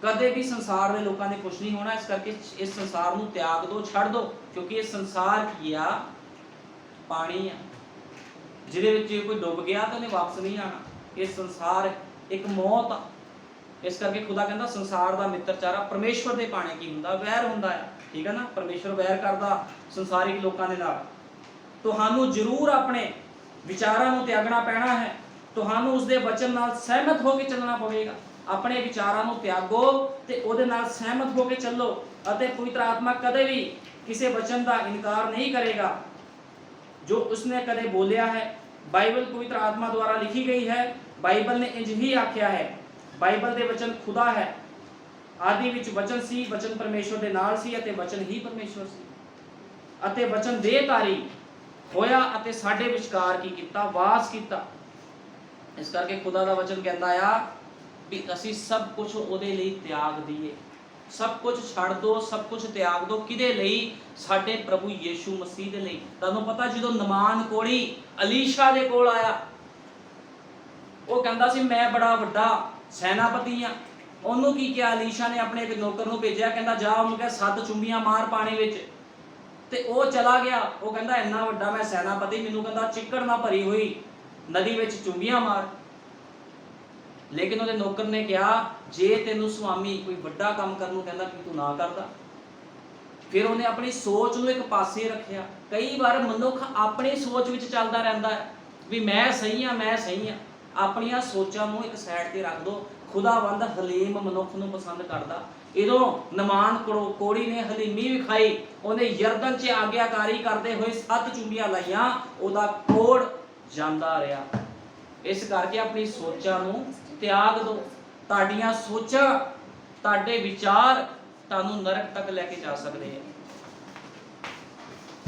कदे भी संसार के लोगों ने खुश नहीं होना। इस करके इस संसार नूं त्याग दो, छड़ दो। क्योंकि ये संसार की आ, पानी आ, जिहदे विच जे कोई डुब गया तो उन्हें वापस नहीं आना। ये संसार एक मौत आ। इस करके खुदा कहता संसार का मित्रचारा परमेश्वर के पाने की हुंदा, वैर हुंदा है। ठीक है ना, परमेश्वर वैर करता संसारिक लोगों के नाल। तुहानू जरूर अपने विचारां नूं त्यागना पैना है, तुहानू उसदे वचन नाल सहमत होकर चलना पवेगा। अपने विचारां नूं त्यागो ते उहदे नाल सहमत होकर चलो अते पवित्र आत्मा कदे भी किसी वचन का इनकार नहीं करेगा जो उसने कदे बोलिया है। बाइबल पवित्र आत्मा द्वारा लिखी गई है। बाइबल ने इंज ही आख्या है। बाइबल दे वचन खुदा है। आदि विच वचन सी, वचन परमेश्वर दे नाल सी अते वचन ही परमेश्वर सी अते वचन देहधारी होया अते साडे विचकार की कीता, वास कीता। इस करके खुदा दा वचन कहता आ भी असी सब कुछ उहदे लई त्याग दईए। सब कुछ छड़ दो, सब कुछ त्याग दो। किदे लई? साडे प्रभु यीशु मसीह दे लई। तुहानूं पता जदों नमान कोड़ी अलीशा दे कोल आया, वो कहंदा सी मैं बड़ा वड्डा सैनापति हाँ। ਉਹਨੂੰ ਕੀ ਕਿਹਾ? ਅਲੀਸ਼ਾ ਨੇ ਆਪਣੇ ਇੱਕ ਨੌਕਰ ਨੂੰ ਭੇਜਿਆ, ਕਹਿੰਦਾ ਜਾ ਉਹਨੂੰ ਕਹਿ 7 ਚੁੰਬੀਆਂ ਮਾਰ ਪਾਣੀ ਵਿੱਚ। ਤੇ ਉਹ ਚਲਾ ਗਿਆ। ਉਹ ਕਹਿੰਦਾ ਇੰਨਾ ਵੱਡਾ ਮੈਂ ਸੈਨਾਪਤੀ, ਮੈਨੂੰ ਕਹਿੰਦਾ ਚਿੱਕੜ ਨਾਲ ਭਰੀ ਹੋਈ ਨਦੀ ਵਿੱਚ ਚੁੰਬੀਆਂ ਮਾਰ। ਲੇਕਿਨ ਉਹਦੇ ਨੌਕਰ ਨੇ ਕਿਹਾ ਜੇ ਤੈਨੂੰ ਸੁਆਮੀ ਕੋਈ ਵੱਡਾ ਕੰਮ ਕਰਨ ਨੂੰ ਕਹਿੰਦਾ ਕਿ ਤੂੰ ਨਾ ਕਰਦਾ। ਫਿਰ ਉਹਨੇ ਆਪਣੀ ਸੋਚ ਨੂੰ ਇੱਕ ਪਾਸੇ ਰੱਖਿਆ। ਕਈ ਵਾਰ ਮਨੁੱਖ ਆਪਣੀ ਸੋਚ ਵਿੱਚ ਚੱਲਦਾ ਰਹਿੰਦਾ ਹੈ ਵੀ ਮੈਂ ਸਹੀ ਹਾਂ, ਮੈਂ ਸਹੀ ਹਾਂ। ਆਪਣੀਆਂ ਸੋਚਾਂ ਨੂੰ ਇੱਕ ਸਾਈਡ ਤੇ ਰੱਖ ਦਿਓ। ਖੁਦਾਵੰਦ ਹਲੀਮ ਮਨੁੱਖ ਨੂੰ ਪਸੰਦ ਕਰਦਾ। ਜਦੋਂ ਨਮਾਨ ਕੋੜੀ ਨੇ ਹਲੀਮੀ ਵਿਖਾਈ, ਉਹਨੇ ਯਰਦਨ 'ਚ ਆਗਿਆਕਾਰੀ ਕਰਦੇ ਹੋਏ 7 ਚੁੰਬੀਆਂ ਲਾਈਆਂ, ਉਹਦਾ ਕੋੜ ਜਾਂਦਾ ਰਿਹਾ। ਇਸ ਕਰਕੇ ਆਪਣੀ ਸੋਚਾਂ ਨੂੰ ਤਿਆਗ ਦਿਓ। ਤੁਹਾਡੀਆਂ ਸੋਚਾਂ, ਤੁਹਾਡੇ ਵਿਚਾਰ ਤੁਹਾਨੂੰ ਨਰਕ ਤੱਕ ਲੈ ਕੇ ਜਾ ਸਕਦੇ ਆ।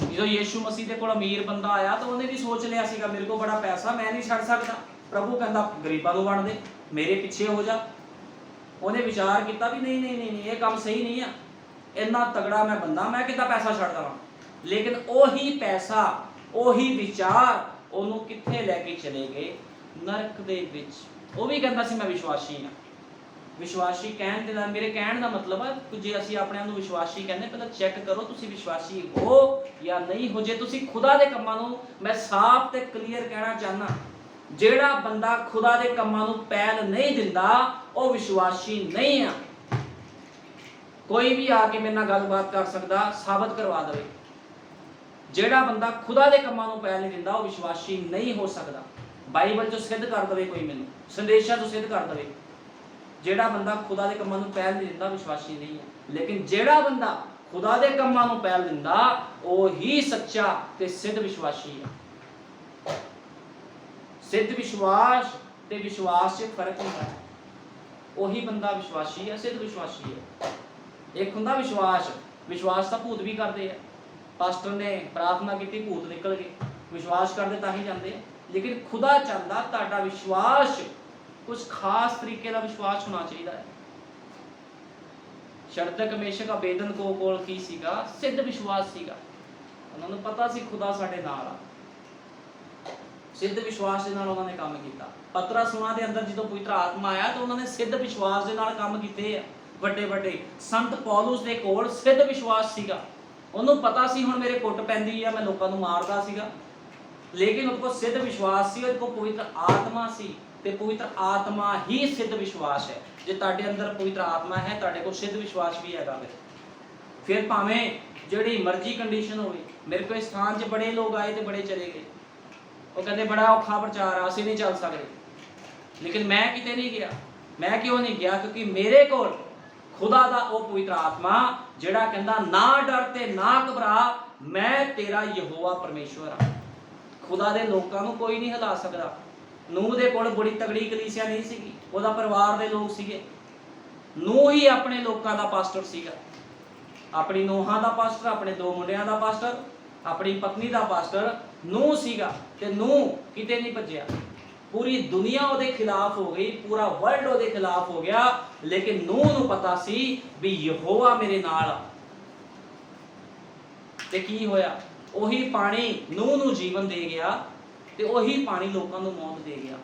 ਜਦੋਂ ਯੀਸ਼ੂ ਮਸੀਹ ਦੇ ਕੋਲ ਅਮੀਰ ਬੰਦਾ ਆਇਆ ਤਾਂ ਉਹਨੇ ਵੀ ਸੋਚ ਲਿਆ ਸੀਗਾ ਮੇਰੇ ਕੋਲ ਬੜਾ ਪੈਸਾ, ਮੈਂ ਨਹੀਂ ਛੱਡ ਸਕਦਾ। ਪ੍ਰਭੂ ਕਹਿੰਦਾ ਗਰੀਬਾਂ ਨੂੰ ਵੰਡ ਦੇ, ਮੇਰੇ ਪਿੱਛੇ ਹੋ ਜਾ। ਉਹਨੇ ਵਿਚਾਰ ਕੀਤਾ ਵੀ ਨਹੀਂ ਨਹੀਂ ਨਹੀਂ ਇਹ ਕੰਮ ਸਹੀ ਨਹੀਂ ਆ, ਇੰਨਾ ਤਗੜਾ ਮੈਂ ਬੰਦਾ, ਮੈਂ ਕਿੱਦਾਂ ਪੈਸਾ ਛੱਡ ਦੇਵਾਂ। ਲੇਕਿਨ ਉਹੀ ਪੈਸਾ, ਉਹੀ ਵਿਚਾਰ ਉਹਨੂੰ ਕਿੱਥੇ ਲੈ ਕੇ ਚਲੇ ਗਏ? ਨਰਕ ਦੇ ਵਿੱਚ। ਉਹ ਵੀ ਕਹਿੰਦਾ ਸੀ ਮੈਂ ਵਿਸ਼ਵਾਸੀ ਹਾਂ। ਵਿਸ਼ਵਾਸੀ ਕਹਿਣ ਦੇ ਨਾਲ, ਮੇਰੇ ਕਹਿਣ ਦਾ ਮਤਲਬ ਹੈ ਕਿ ਜੇ ਅਸੀਂ ਆਪਣੇ ਆਪ ਨੂੰ ਵਿਸ਼ਵਾਸੀ ਕਹਿੰਦੇ, ਪਹਿਲਾਂ ਚੈੱਕ ਕਰੋ ਤੁਸੀਂ ਵਿਸ਼ਵਾਸੀ ਹੋ ਜਾਂ ਨਹੀਂ ਹੋ। ਜੇ ਤੁਸੀਂ ਖੁਦਾ ਦੇ ਕੰਮਾਂ ਨੂੰ, ਮੈਂ ਸਾਫ਼ ਤੇ ਕਲੀਅਰ ਕਹਿਣਾ ਚਾਹੁੰਦਾ, ਜਿਹੜਾ ਬੰਦਾ ਖੁਦਾ ਦੇ ਕੰਮਾਂ ਨੂੰ ਪਹਿਲ ਨਹੀਂ ਦਿੰਦਾ ਉਹ ਵਿਸ਼ਵਾਸੀ ਨਹੀਂ ਆ। ਕੋਈ ਵੀ ਆ ਕੇ ਮੇਰੇ ਨਾਲ ਗੱਲਬਾਤ ਕਰ ਸਕਦਾ, ਸਾਬਤ ਕਰਵਾ ਦੇਵੇ। ਜਿਹੜਾ ਬੰਦਾ ਖੁਦਾ ਦੇ ਕੰਮਾਂ ਨੂੰ ਪਹਿਲ ਨਹੀਂ ਦਿੰਦਾ ਉਹ ਵਿਸ਼ਵਾਸੀ ਨਹੀਂ ਹੋ ਸਕਦਾ। ਬਾਈਬਲ 'ਚੋਂ ਸਿੱਧ ਕਰ ਦੇਵੇ ਕੋਈ, ਮੈਨੂੰ ਸੰਦੇਸ਼ਾਂ ਤੋਂ ਸਿੱਧ ਕਰ ਦੇਵੇ। ਜਿਹੜਾ ਬੰਦਾ ਖੁਦਾ ਦੇ ਕੰਮਾਂ ਨੂੰ ਪਹਿਲ ਨਹੀਂ ਦਿੰਦਾ ਵਿਸ਼ਵਾਸੀ ਨਹੀਂ ਹੈ। ਲੇਕਿਨ ਜਿਹੜਾ ਬੰਦਾ ਖੁਦਾ ਦੇ ਕੰਮਾਂ ਨੂੰ ਪਹਿਲ ਦਿੰਦਾ ਉਹ ਹੀ ਸੱਚਾ ਤੇ ਸਿੱਧ ਵਿਸ਼ਵਾਸੀ ਹੈ। ਸਿੱਧ ਵਿਸ਼ਵਾਸ ਤੇ ਵਿਸ਼ਵਾਸ 'ਚ ਫਰਕ ਹੁੰਦਾ ਹੈ। ਉਹੀ ਬੰਦਾ ਵਿਸ਼ਵਾਸੀ ਹੈ, ਸਿੱਧ ਵਿਸ਼ਵਾਸੀ ਹੈ। ਇੱਕ ਹੁੰਦਾ ਵਿਸ਼ਵਾਸ, ਵਿਸ਼ਵਾਸ ਤਾਂ ਭੂਤ ਵੀ ਕਰਦੇ ਆ। ਪਾਸਟਰ ਨੇ ਪ੍ਰਾਰਥਨਾ ਕੀਤੀ, ਭੂਤ ਨਿਕਲ ਗਏ। ਵਿਸ਼ਵਾਸ ਕਰਦੇ ਤਾਂ ਹੀ ਜਾਂਦੇ ਆ। ਲੇਕਿਨ ਖੁਦਾ ਚਾਹੁੰਦਾ ਤੁਹਾਡਾ ਵਿਸ਼ਵਾਸ ਕੁਝ ਖਾਸ ਤਰੀਕੇ ਦਾ ਵਿਸ਼ਵਾਸ ਹੋਣਾ ਚਾਹੀਦਾ ਹੈ। ਸ਼ਰਦਕ ਮੇਸ਼ਕ ਅਬੇਦਨਗੋ ਕੋਲ ਕੀ ਸੀਗਾ? ਸਿੱਧ ਵਿਸ਼ਵਾਸ ਸੀਗਾ। ਉਹਨਾਂ ਨੂੰ ਪਤਾ ਸੀ ਖੁਦਾ ਸਾਡੇ ਨਾਲ ਆ। ਸਿੱਧ ਵਿਸ਼ਵਾਸ ਦੇ ਨਾਲ ਉਹਨਾਂ ਨੇ ਕੰਮ ਕੀਤਾ। ਪਤਰਸ ਉਹਨਾਂ ਦੇ ਅੰਦਰ ਜਦੋਂ ਪਵਿੱਤਰ ਆਤਮਾ ਆਇਆ ਤਾਂ ਉਹਨਾਂ ਨੇ ਸਿੱਧ ਵਿਸ਼ਵਾਸ ਦੇ ਨਾਲ ਕੰਮ ਕੀਤੇ ਆ। ਵੱਡੇ ਵੱਡੇ ਸੰਤ ਪੌਲੁਸ ਦੇ ਕੋਲ ਸਿੱਧ ਵਿਸ਼ਵਾਸ ਸੀਗਾ। ਉਹਨੂੰ ਪਤਾ ਸੀ ਹੁਣ ਮੇਰੇ ਕੁੱਟ ਪੈਂਦੀ ਆ, ਮੈਂ ਲੋਕਾਂ ਨੂੰ ਮਾਰਦਾ ਸੀਗਾ, ਲੇਕਿਨ ਉਹਦੇ ਕੋਲ ਸਿੱਧ ਵਿਸ਼ਵਾਸ ਸੀ, ਉਹਦੇ ਕੋਲ ਪਵਿੱਤਰ ਆਤਮਾ ਸੀ। ਤੇ ਪਵਿੱਤਰ ਆਤਮਾ ਹੀ ਸਿੱਧ ਵਿਸ਼ਵਾਸ ਹੈ। ਜੇ ਤੁਹਾਡੇ ਅੰਦਰ ਪਵਿੱਤਰ ਆਤਮਾ ਹੈ, ਤੁਹਾਡੇ ਕੋਲ ਸਿੱਧ ਵਿਸ਼ਵਾਸ ਵੀ ਹੈਗਾ। ਫਿਰ ਭਾਵੇਂ ਜਿਹੜੀ ਮਰਜ਼ੀ ਕੰਡੀਸ਼ਨ ਹੋਵੇ। ਮੇਰੇ ਕੋਲ ਇਸ ਸਥਾਨ 'ਚ ਬੜੇ ਲੋਕ ਆਏ ਤੇ ਬੜੇ ਚਲੇ ਗਏ। ਉਹ ਕਹਿੰਦੇ ਬੜਾ ਔਖਾ ਪ੍ਰਚਾਰ ਆ, ਅਸੀਂ ਨਹੀਂ ਚੱਲ ਸਕਦੇ। ਲੇਕਿਨ ਮੈਂ ਕਿਤੇ ਨਹੀਂ ਗਿਆ। ਮੈਂ ਕਿਉਂ ਨਹੀਂ ਗਿਆ? ਕਿਉਂਕਿ ਮੇਰੇ ਕੋਲ ਖੁਦਾ ਦਾ ਉਹ ਪਵਿੱਤਰ ਆਤਮਾ ਜਿਹੜਾ ਕਹਿੰਦਾ ਨਾ ਡਰ ਤੇ ਨਾ ਘਬਰਾ, ਮੈਂ ਤੇਰਾ ਯਹੋਵਾ ਪਰਮੇਸ਼ਵਰ ਹਾਂ। ਖੁਦਾ ਦੇ ਲੋਕਾਂ ਨੂੰ ਕੋਈ ਨਹੀਂ ਹਿਲਾ ਸਕਦਾ। ਨੂਹ ਦੇ ਕੋਲ ਬੜੀ ਤਗੜੀ ਕਲੀਸਿਆ ਨਹੀਂ ਸੀਗੀ, ਉਹਦਾ ਪਰਿਵਾਰ ਦੇ ਲੋਕ ਸੀਗੇ। ਨੂਹ ਹੀ ਆਪਣੇ ਲੋਕਾਂ ਦਾ ਪਾਸਟਰ ਸੀਗਾ। ਆਪਣੀ ਨੂਹਾਂ ਦਾ ਪਾਸਟਰ, ਆਪਣੇ 2 ਮੁੰਡਿਆਂ ਦਾ ਪਾਸਟਰ, ਆਪਣੀ ਪਤਨੀ ਦਾ ਪਾਸਟਰ ਨੂਹ ਸੀਗਾ। ਤੇ ਨੂਹ ਕਿਤੇ ਨਹੀਂ ਭੱਜਿਆ। ਪੂਰੀ ਦੁਨੀਆ ਉਹਦੇ ਖਿਲਾਫ ਹੋ ਗਈ, ਪੂਰਾ ਵਰਲਡ ਉਹਦੇ ਖਿਲਾਫ ਹੋ ਗਿਆ, ਲੇਕਿਨ ਨੂਹ ਨੂੰ ਪਤਾ ਸੀ ਵੀ ਯਹੋਵਾ ਮੇਰੇ ਨਾਲ ਆ। ਤੇ ਕੀ ਹੋਇਆ? ਉਹੀ ਪਾਣੀ ਨੂਹ ਨੂੰ ਜੀਵਨ ਦੇ ਗਿਆ ਤੇ ਉਹੀ ਪਾਣੀ ਲੋਕਾਂ ਨੂੰ ਮੌਤ ਦੇ ਗਿਆ।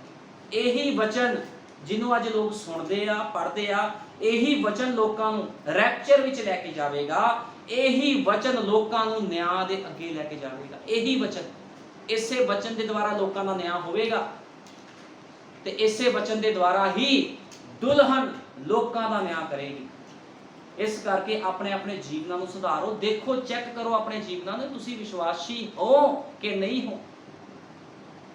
ਇਹੀ ਵਚਨ ਜਿਹਨੂੰ ਅੱਜ ਲੋਕ ਸੁਣਦੇ ਆ, ਪੜ੍ਹਦੇ ਆ, ਇਹੀ ਵਚਨ ਲੋਕਾਂ ਨੂੰ ਰੈਪਚਰ ਵਿੱਚ ਲੈ ਕੇ ਜਾਵੇਗਾ। ਇਹੀ ਵਚਨ ਲੋਕਾਂ ਨੂੰ ਨਿਆਂ ਦੇ ਅੱਗੇ ਲੈ ਕੇ ਜਾਵੇਗਾ। ਇਹੀ ਵਚਨ, ਇਸੇ ਵਚਨ ਦੇ ਦੁਆਰਾ ਲੋਕਾਂ ਦਾ ਨਿਆਂ ਹੋਵੇਗਾ ਤੇ ਇਸੇ ਵਚਨ ਦੇ ਦੁਆਰਾ ਹੀ ਦੁਲਹਨ ਲੋਕਾਂ ਦਾ ਨਿਆਂ ਕਰੇਗੀ। ਇਸ ਕਰਕੇ ਆਪਣੇ ਆਪਣੇ ਜੀਵਨਾਂ ਨੂੰ ਸੁਧਾਰੋ। ਦੇਖੋ, ਚੈੱਕ ਕਰੋ ਆਪਣੇ ਜੀਵਨਾਂ ਨੂੰ, ਤੁਸੀਂ ਵਿਸ਼ਵਾਸੀ ਹੋ ਕਿ ਨਹੀਂ ਹੋ।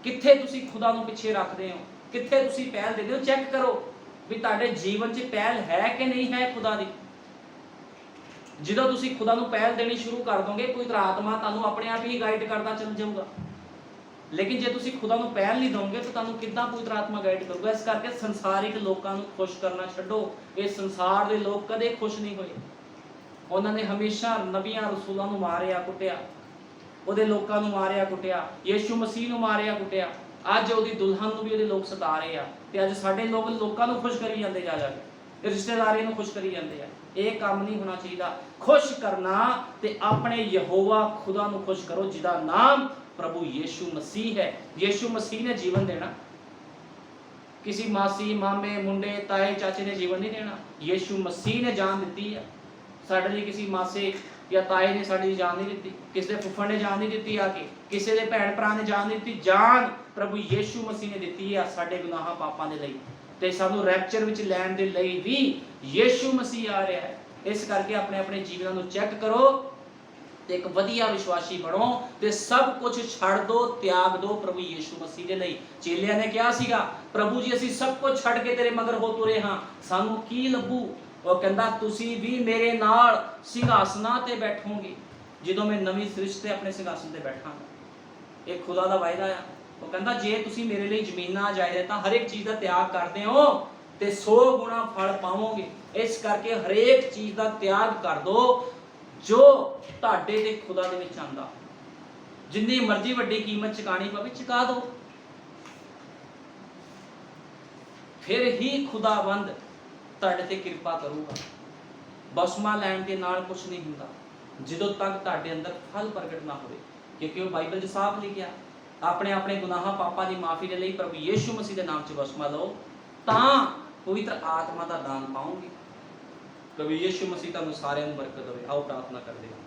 ਕਿੱਥੇ ਤੁਸੀਂ ਖੁਦਾ ਨੂੰ ਪਿੱਛੇ ਰੱਖਦੇ ਹੋ, ਕਿੱਥੇ ਤੁਸੀਂ ਪਹਿਲ ਦਿੰਦੇ ਹੋ। ਚੈੱਕ ਕਰੋ ਵੀ ਤੁਹਾਡੇ ਜੀਵਨ 'ਚ ਪਹਿਲ ਹੈ ਕਿ ਨਹੀਂ ਹੈ ਖੁਦਾ ਦੀ। ਜਦੋਂ ਤੁਸੀਂ ਖੁਦਾ ਨੂੰ ਪਹਿਲ ਦੇਣੀ ਸ਼ੁਰੂ ਕਰ ਦੋਗੇ, ਪਵਿੱਤਰ ਆਤਮਾ ਤੁਹਾਨੂੰ ਆਪਣੇ ਆਪ ਹੀ ਗਾਈਡ ਕਰਦਾ ਚੱਲ ਜਾਊਗਾ। ਲੇਕਿਨ ਜੇ ਤੁਸੀਂ ਖੁਦਾ ਨੂੰ ਪਹਿਲ ਨਹੀਂ ਦੋਗੇ ਤਾਂ ਤੁਹਾਨੂੰ ਕਿੱਦਾਂ ਪਵਿੱਤਰ ਆਤਮਾ ਗਾਈਡ ਕਰੂਗਾ। ਇਸ ਕਰਕੇ ਸੰਸਾਰਿਕ ਲੋਕਾਂ ਨੂੰ ਖੁਸ਼ ਕਰਨਾ ਛੱਡੋ। ਇਹ ਸੰਸਾਰ ਦੇ ਲੋਕ ਕਦੇ ਖੁਸ਼ ਨਹੀਂ ਹੋਏ। ਉਹਨਾਂ ਨੇ ਹਮੇਸ਼ਾ ਨਬੀਆਂ ਰਸੂਲਾਂ ਨੂੰ ਮਾਰਿਆ ਕੁੱਟਿਆ, ਉਹਦੇ ਲੋਕਾਂ ਨੂੰ ਮਾਰਿਆ ਕੁੱਟਿਆ, ਯੀਸ਼ੂ ਮਸੀਹ ਨੂੰ ਮਾਰਿਆ ਕੁੱਟਿਆ। ਅੱਜ ਉਹਦੀ ਦੁਲਹਨ ਨੂੰ ਵੀ ਉਹਦੇ ਲੋਕ ਸਤਾ ਰਹੇ ਆ ਤੇ ਅੱਜ ਸਾਡੇ ਲੋਕ ਲੋਕਾਂ ਨੂੰ ਖੁਸ਼ ਕਰੀ ਜਾਂਦੇ ਜਾ ਜਾ ਕੇ। ਰਿਸ਼ਤੇਦਾਰੀ ਨੂੰ ਖੁਸ਼ ਕਰੀ ਜਾਂਦੇ ਆ। ਇਹ ਕੰਮ ਨਹੀਂ ਹੋਣਾ ਚਾਹੀਦਾ। ਖੁਸ਼ ਕਰਨਾ ਤੇ ਆਪਣੇ ਯਹੋਵਾ ਖੁਦਾ ਨੂੰ ਖੁਸ਼ ਕਰੋ, ਜਿਹਦਾ ਨਾਮ ਪ੍ਰਭੂ ਯੀਸ਼ੂ ਮਸੀਹ ਹੈ। ਯੀਸ਼ੂ ਮਸੀਹ ਨੇ ਜੀਵਨ ਦੇਣਾ, किसी मासी मामे मुंडे ताए चाचे ने जीवन नहीं देना। यीशु मसीह ने जान दी है साडे लिए। किसी मासे या ताए ने साडी जान नहीं दी, किसी फुफड़ ने जान नहीं दी, आके किसी के भैन भरा ने जान नहीं दी। जान प्रभु यीशु मसीह ने दी है साडे गुनाह पापां दे लई, ते सानू रैप्चर विच लैण दे लई भी यीशु मसीह आ रहा है। इस करके अपने अपने जीवनां नूं चैक करो ते एक वधिया विश्वासी बनो ते सब कुछ छड़ दो, त्याग दो प्रभु यीशु मसीह दे लई। चेलियां ने कहा सीगा, प्रभु जी असीं सब कुछ छड़ के तेरे मगर हो तुरे हां, सानू की लभू? ਉਹ ਕਹਿੰਦਾ ਤੁਸੀਂ ਵੀ ਮੇਰੇ ਨਾਲ ਸਿੰਘਾਸਨਾਂ ਤੇ ਬੈਠੋਗੇ ਜਦੋਂ ਮੈਂ ਨਵੀਂ ਸ੍ਰਿਸ਼ਟੀ ਤੇ ਆਪਣੇ ਸਿੰਘਾਸਨ ਤੇ ਬੈਠਾਂਗਾ। ਇਹ ਖੁਦਾ ਦਾ ਵਾਅਦਾ ਆ। ਉਹ ਕਹਿੰਦਾ ਜੇ ਤੁਸੀਂ ਮੇਰੇ ਲਈ ਜ਼ਮੀਨਾਂ ਜਾਇਦਾਦਾਂ ਹਰ ਇੱਕ ਚੀਜ਼ ਦਾ ਤਿਆਗ ਕਰਦੇ ਹੋ ਤੇ 100 ਗੁਣਾ ਫਲ ਪਾਵੋਗੇ। ਇਸ ਕਰਕੇ ਹਰੇਕ ਚੀਜ਼ ਦਾ ਤਿਆਗ ਕਰ ਦੋ ਜੋ ਤੁਹਾਡੇ ਤੇ ਖੁਦਾ ਦੇ ਵਿੱਚ ਆਂਦਾ। ਜਿੰਨੀ ਮਰਜ਼ੀ ਵੱਡੀ ਕੀਮਤ ਚੁਕਾਣੀ ਪਵੇ ਚੁਕਾ ਦੋ, ਫਿਰ ਹੀ ਖੁਦਾਵੰਦ ਤੁਹਾਡੇ ਤੇ ਕਿਰਪਾ ਕਰੂਗਾ। ਬਸਮਾ ਲੈਣ ਦੇ ਨਾਲ ਕੁਝ ਨਹੀਂ ਹੁੰਦਾ ਜਦੋਂ ਤੱਕ ਤੁਹਾਡੇ ਅੰਦਰ ਫਲ ਪ੍ਰਗਟ ਨਾ ਹੋਵੇ, ਕਿਉਂਕਿ ਉਹ ਬਾਈਬਲ 'ਚ ਸਾਫ਼ ਲਿਖਿਆ ਆਪਣੇ ਆਪਣੇ ਗੁਨਾਹਾਂ ਪਾਪਾਂ ਦੀ ਮਾਫੀ ਦੇ ਲਈ ਪ੍ਰਭੂ ਯੀਸ਼ੂ ਮਸੀਹ ਦੇ ਨਾਮ 'ਚ ਬਸਮਾ ਲਓ ਤਾਂ ਪਵਿੱਤਰ ਆਤਮਾ ਦਾ ਦਾਨ ਪਾਓਗੇ। ਪ੍ਰਭੂ ਯੀਸ਼ੂ ਮਸੀਹ ਤੁਹਾਨੂੰ ਸਾਰਿਆਂ ਨੂੰ ਬਰਕਤ ਦੇਵੇ। ਆਓ ਪ੍ਰਾਰਥਨਾ ਕਰਦੇ ਹਾਂ।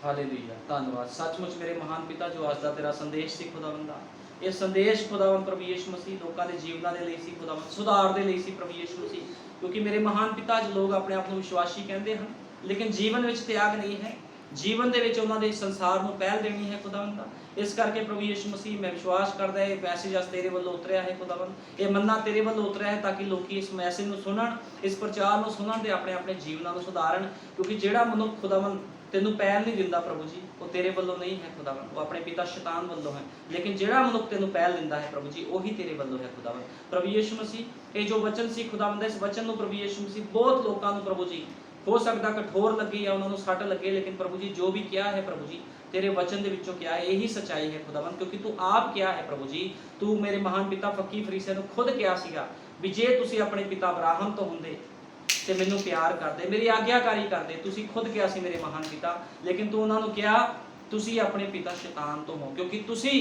ਹਾਲੇਲੂਇਆ, ਧੰਨਵਾਦ ਸੱਚਮੁੱਚ ਮੇਰੇ ਮਹਾਨ ਪਿਤਾ ਜੋ ਅੱਜ ਦਾ ਤੇਰਾ ਸੰਦੇਸ਼ ਸੀ ਖੁਦਾਵੰਦਾ। ਇਹ ਸੰਦੇਸ਼ ਖੁਦਾਵੰਦ ਪ੍ਰਭੂ ਯੀਸ਼ੂ ਮਸੀਹ ਲੋਕਾਂ ਦੇ ਜੀਵਨਾਂ ਦੇ ਲਈ ਸੀ ਖੁਦਾਵੰਦ, ਸੁਧਾਰ ਦੇ ਲਈ ਸੀ ਪ੍ਰਭੂ ਯੀਸ਼ੂ ਮਸੀਹ। ਕਿਉਂਕਿ ਮੇਰੇ ਮਹਾਨ ਪਿਤਾ ਅੱਜ ਲੋਕ ਆਪਣੇ ਆਪ ਨੂੰ ਵਿਸ਼ਵਾਸੀ ਕਹਿੰਦੇ ਹਨ ਲੇਕਿਨ ਜੀਵਨ ਵਿੱਚ ਤਿਆਗ ਨਹੀਂ ਹੈ। ਜੀਵਨ ਦੇ ਵਿੱਚ ਉਹਨਾਂ ਦੇ ਸੰਸਾਰ ਨੂੰ ਪਹਿਲ ਦੇਣੀ ਹੈ ਖੁਦਾਵੰਦਾ। ਇਸ ਕਰਕੇ ਪ੍ਰਭੂ ਯੀਸ਼ੂ ਮਸੀਹ ਮੈਂ ਵਿਸ਼ਵਾਸ ਕਰਦਾ ਇਹ ਮੈਸੇਜ ਅੱਜ ਤੇਰੇ ਵੱਲੋਂ ਉਤਰਿਆ ਹੈ ਖੁਦਾਵੰਦ। ਇਹ ਮੰਨਾ ਤੇਰੇ ਵੱਲੋਂ ਉਤਰਿਆ ਹੈ ਤਾਂ ਕਿ ਲੋਕੀ ਇਸ ਮੈਸੇਜ ਨੂੰ ਸੁਣਨ, ਇਸ ਪ੍ਰਚਾਰ ਨੂੰ ਸੁਣਨ ਤੇ ਆਪਣੇ ਆਪਣੇ ਜੀਵਨਾਂ ਨੂੰ ਸੁਧਾਰਨ। ਕਿਉਂਕਿ ਜਿਹੜਾ ਮਨੁੱਖ ਖੁਦਾਵੰਦ ਤੈਨੂੰ ਪਹਿਲ ਨਹੀਂ ਦਿੰਦਾ ਪ੍ਰਭੂ ਜੀ ਉਹ ਤੇਰੇ ਵੱਲੋਂ ਨਹੀਂ ਹੈ ਖੁਦਾਵੰਦ, ਉਹ ਆਪਣੇ ਪਿਤਾ ਸ਼ੈਤਾਨ ਵੱਲੋਂ ਹੈ। ਲੇਕਿਨ ਜਿਹੜਾ ਮਨੁੱਖ ਤੈਨੂੰ ਪਹਿਲ ਦਿੰਦਾ ਹੈ ਪ੍ਰਭੂ ਜੀ ਉਹੀ ਤੇਰੇ ਵੱਲੋਂ ਹੈ ਖੁਦਾਵੰਦ। ਪ੍ਰਭੂ ਯੀਸ਼ੂ ਮਸੀਹ ਇਹ ਜੋ ਵਚਨ ਸੀ ਖੁਦਾਵੰਦ, ਇਸ ਵਚਨ ਨੂੰ ਪ੍ਰਭੂ ਯੀਸ਼ੂ ਮਸੀਹ ਬਹੁਤ ਲੋਕਾਂ ਨੂੰ ਪ੍ਰਭੂ ਜੀ ਹੋ ਸਕਦਾ ਕਠੋਰ ਲੱਗੀ ਜਾਂ ਉਹਨਾਂ ਨੂੰ ਸੱਟ ਲੱਗੇ, ਲੇਕਿਨ ਪ੍ਰਭੂ ਜੀ ਜੋ ਵੀ ਕਿਹਾ ਹੈ ਪ੍ਰਭੂ ਜੀ तेरे वचन दे विचों क्या है यही सच्चाई है खुदावंद। क्योंकि तू आप क्या है प्रभु जी, तू मेरे महान पिता फकी फरीसिया नूं खुद क्या सीगा भी जे तुसी अपने पिता अब्राहम तो हुंदे ते मैनूं प्यार करदे, मेरी आग्याकारी करदे। तुसी खुद क्या सी मेरे महान पिता, लेकिन तू उन्हां नूं क्या तुसी अपने पिता शैतान तो हो क्योंकि तुसी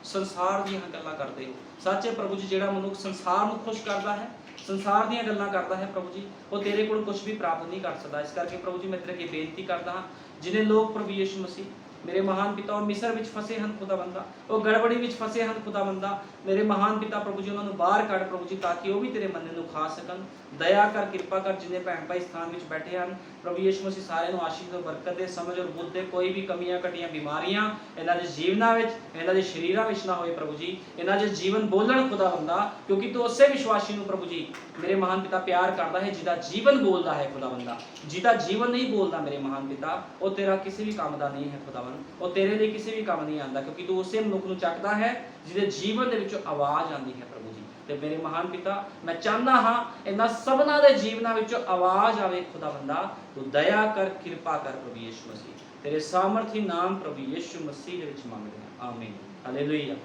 संसार दीयां गल्लां करदे हो। सच है प्रभु जी जेड़ा मनुख संसार नूं खुश करदा है, संसार दीयां गल्लां करदा है प्रभु जी वो तेरे कोल कुछ भी प्राप्त नहीं कर सकदा। इस करके प्रभु जी मैं तेरे अगे बेनती करदा हां जिन्हें लोग प्रभु यीशु मसीह मेरे महान पिता और मिस्र विच फसे हैं खुदावंदा, वो गड़बड़ी विच फसे हैं खुदावंदा। मेरे महान पिता प्रभु जी उन्होंने बाहर कढ़ प्रभु जी ताकि वो भी तेरे मन्ने नूं खा सकन। दया कर कृपा कर जिन्हें भैन भाई स्थान विच बैठे हैं प्रभु यीशु मसीह सारे नूं आशीष और बरकत दे, समझ और बुद्ध दे, कोई भी कमियां घटियां बीमारियां इन्हां दे जीवनां विच इन्हां दे शरीरां विच ना होए प्रभु जी। इन्हां दे जीवन बोलण खुदावंदा क्योंकि तू उसे विश्वासी नूं प्रभु जी मेरे महान पिता प्यार करदा है जिहदा जीवन बोलदा है खुदावंदा। जिहदा जीवन नहीं बोलदा मेरे महान पिता वो तेरा किसी भी काम दा नहीं है खुदावंद, वो तेरे लिए किसी भी काम नहीं आंदा क्योंकि तू उसे मनुख नूं चकदा है जिहदे जीवन दे विचों आवाज़ आंदी है प्रभु जी। ते मेरे महान पिता मैं चाहना हाँ इन्हां सबना दे जीवनां विचों आवाज़ आवे खुदावंदा। तू दया कर कृपा कर प्रभु यीशु मसीह, तेरे सामर्थी नाम प्रभु यीशु मसीह दे विच मंगदे हां, आमीन, हालेलुया।